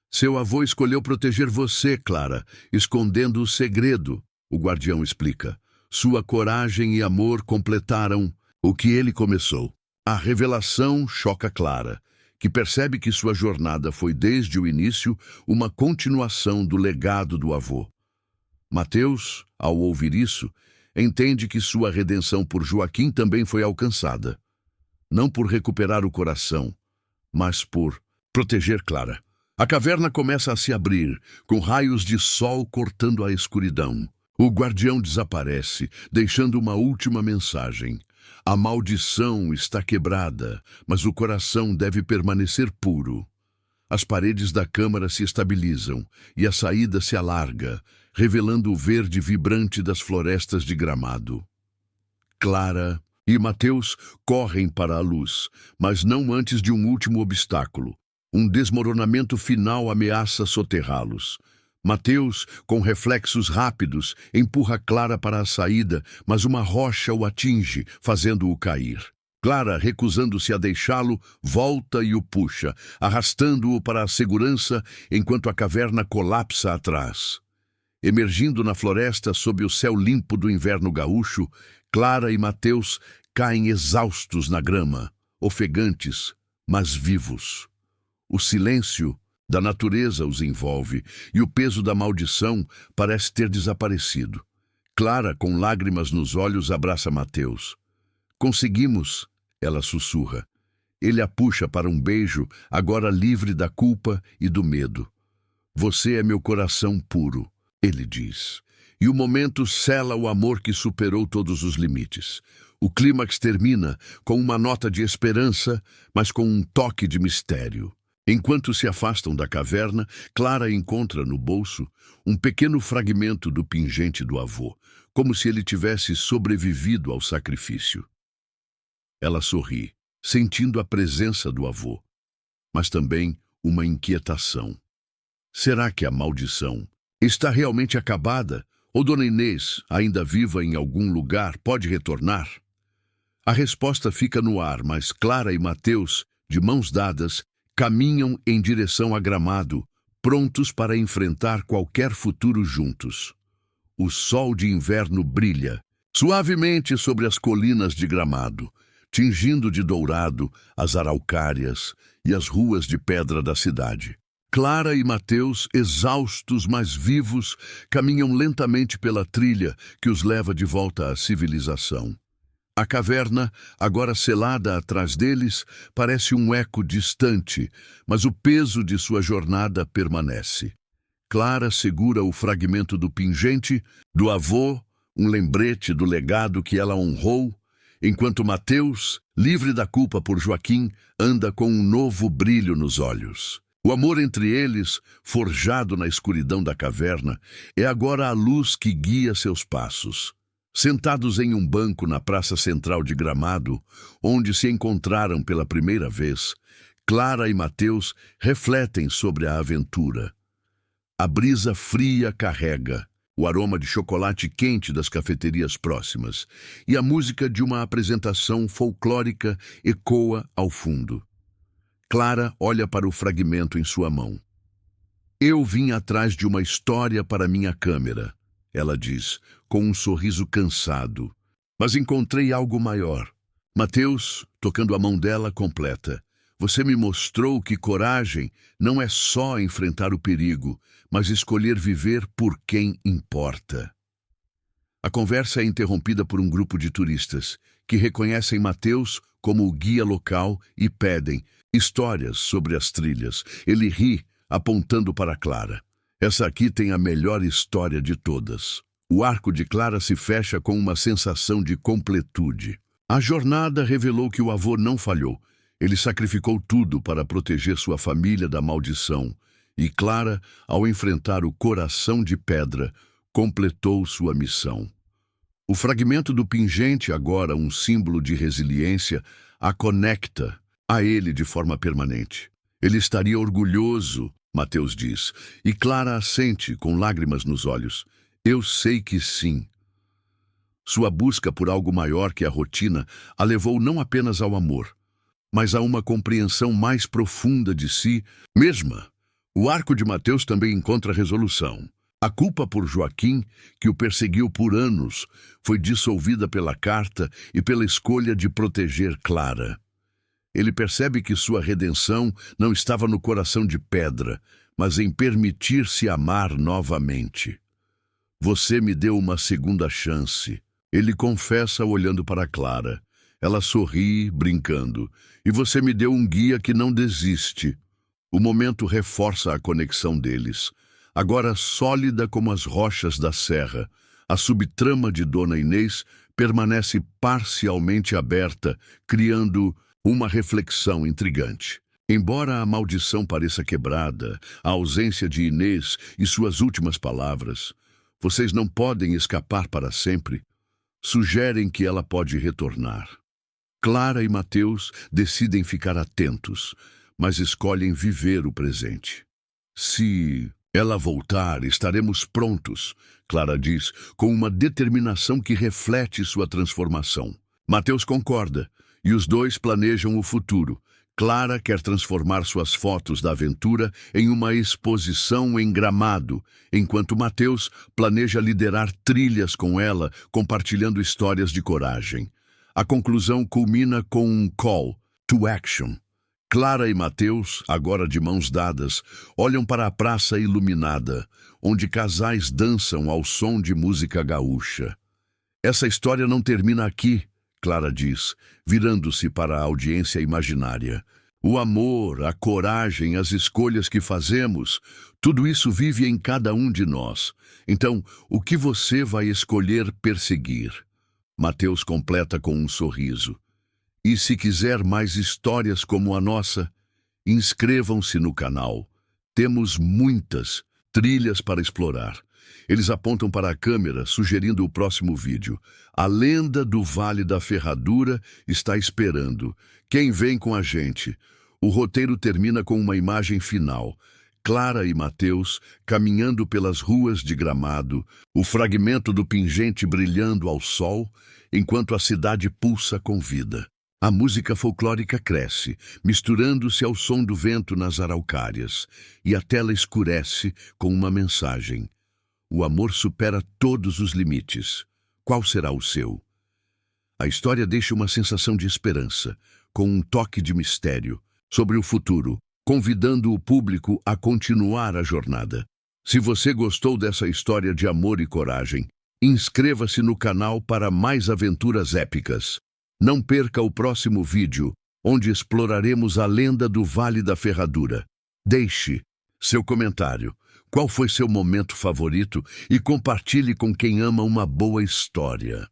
A: "Seu avô escolheu proteger você, Clara, escondendo o segredo", o guardião explica. "Sua coragem e amor completaram o que ele começou." A revelação choca Clara, que percebe que sua jornada foi desde o início uma continuação do legado do avô. Mateus, ao ouvir isso, entende que sua redenção por Joaquim também foi alcançada. Não por recuperar o coração, mas por proteger Clara. A caverna começa a se abrir, com raios de sol cortando a escuridão. O guardião desaparece, deixando uma última mensagem. A maldição está quebrada, mas o coração deve permanecer puro. As paredes da câmara se estabilizam e a saída se alarga, revelando o verde vibrante das florestas de Gramado. Clara e Mateus correm para a luz, mas não antes de um último obstáculo. Um desmoronamento final ameaça soterrá-los. Mateus, com reflexos rápidos, empurra Clara para a saída, mas uma rocha o atinge, fazendo-o cair. Clara, recusando-se a deixá-lo, volta e o puxa, arrastando-o para a segurança enquanto a caverna colapsa atrás. Emergindo na floresta sob o céu limpo do inverno gaúcho, Clara e Mateus caem exaustos na grama, ofegantes, mas vivos. O silêncio da natureza os envolve e o peso da maldição parece ter desaparecido. Clara, com lágrimas nos olhos, abraça Mateus. "Conseguimos", ela sussurra. Ele a puxa para um beijo, agora livre da culpa e do medo. "Você é meu coração puro", ele diz. E o momento sela o amor que superou todos os limites. O clímax termina com uma nota de esperança, mas com um toque de mistério. Enquanto se afastam da caverna, Clara encontra no bolso um pequeno fragmento do pingente do avô, como se ele tivesse sobrevivido ao sacrifício. Ela sorri, sentindo a presença do avô, mas também uma inquietação. Será que a maldição está realmente acabada? Ou Dona Inês, ainda viva em algum lugar, pode retornar? A resposta fica no ar, mas Clara e Mateus, de mãos dadas, caminham em direção a Gramado, prontos para enfrentar qualquer futuro juntos. O sol de inverno brilha suavemente sobre as colinas de Gramado, tingindo de dourado as araucárias e as ruas de pedra da cidade. Clara e Mateus, exaustos, mas vivos, caminham lentamente pela trilha que os leva de volta à civilização. A caverna, agora selada atrás deles, parece um eco distante, mas o peso de sua jornada permanece. Clara segura o fragmento do pingente, do avô, um lembrete do legado que ela honrou, enquanto Mateus, livre da culpa por Joaquim, anda com um novo brilho nos olhos. O amor entre eles, forjado na escuridão da caverna, é agora a luz que guia seus passos. Sentados em um banco na praça central de Gramado, onde se encontraram pela primeira vez, Clara e Mateus refletem sobre a aventura. A brisa fria carrega o aroma de chocolate quente das cafeterias próximas, e a música de uma apresentação folclórica ecoa ao fundo. Clara olha para o fragmento em sua mão. Eu vim atrás de uma história para minha câmera, ela diz, com um sorriso cansado. Mas encontrei algo maior. Mateus, tocando a mão dela, completa. Você me mostrou que coragem não é só enfrentar o perigo, mas escolher viver por quem importa. A conversa é interrompida por um grupo de turistas, que reconhecem Mateus como o guia local e pedem histórias sobre as trilhas. Ele ri, apontando para Clara. Essa aqui tem a melhor história de todas. O arco de Clara se fecha com uma sensação de completude. A jornada revelou que o avô não falhou. Ele sacrificou tudo para proteger sua família da maldição. E Clara, ao enfrentar o coração de pedra, completou sua missão. O fragmento do pingente, agora um símbolo de resiliência, a conecta a ele de forma permanente. Ele estaria orgulhoso, Mateus diz, e Clara assente com lágrimas nos olhos. Eu sei que sim. Sua busca por algo maior que a rotina a levou não apenas ao amor, mas a uma compreensão mais profunda de si mesma. O arco de Mateus também encontra resolução. A culpa por Joaquim, que o perseguiu por anos, foi dissolvida pela carta e pela escolha de proteger Clara. Ele percebe que sua redenção não estava no coração de pedra, mas em permitir-se amar novamente. Você me deu uma segunda chance. Ele confessa olhando para Clara. Ela sorri, brincando. E você me deu um guia que não desiste. O momento reforça a conexão deles. Agora sólida como as rochas da serra, a subtrama de Dona Inês permanece parcialmente aberta, criando uma reflexão intrigante. Embora a maldição pareça quebrada, a ausência de Inês e suas últimas palavras, vocês não podem escapar para sempre, sugerem que ela pode retornar. Clara e Mateus decidem ficar atentos, mas escolhem viver o presente. Se ela voltar, estaremos prontos, Clara diz, com uma determinação que reflete sua transformação. Mateus concorda, e os dois planejam o futuro. Clara quer transformar suas fotos da aventura em uma exposição em Gramado, enquanto Mateus planeja liderar trilhas com ela, compartilhando histórias de coragem. A conclusão culmina com um call to action. Clara e Mateus, agora de mãos dadas, olham para a praça iluminada, onde casais dançam ao som de música gaúcha. Essa história não termina aqui, Clara diz, virando-se para a audiência imaginária. O amor, a coragem, as escolhas que fazemos, tudo isso vive em cada um de nós. Então, o que você vai escolher perseguir? Mateus completa com um sorriso. E se quiser mais histórias como a nossa, inscrevam-se no canal. Temos muitas trilhas para explorar. Eles apontam para a câmera, sugerindo o próximo vídeo. A lenda do Vale da Ferradura está esperando. Quem vem com a gente? O roteiro termina com uma imagem final. Clara e Mateus caminhando pelas ruas de Gramado, o fragmento do pingente brilhando ao sol, enquanto a cidade pulsa com vida. A música folclórica cresce, misturando-se ao som do vento nas araucárias, e a tela escurece com uma mensagem. O amor supera todos os limites. Qual será o seu? A história deixa uma sensação de esperança, com um toque de mistério, sobre o futuro, convidando o público a continuar a jornada. Se você gostou dessa história de amor e coragem, inscreva-se no canal para mais aventuras épicas. Não perca o próximo vídeo, onde exploraremos a lenda do Vale da Ferradura. Deixe seu comentário. Qual foi seu momento favorito? E compartilhe com quem ama uma boa história.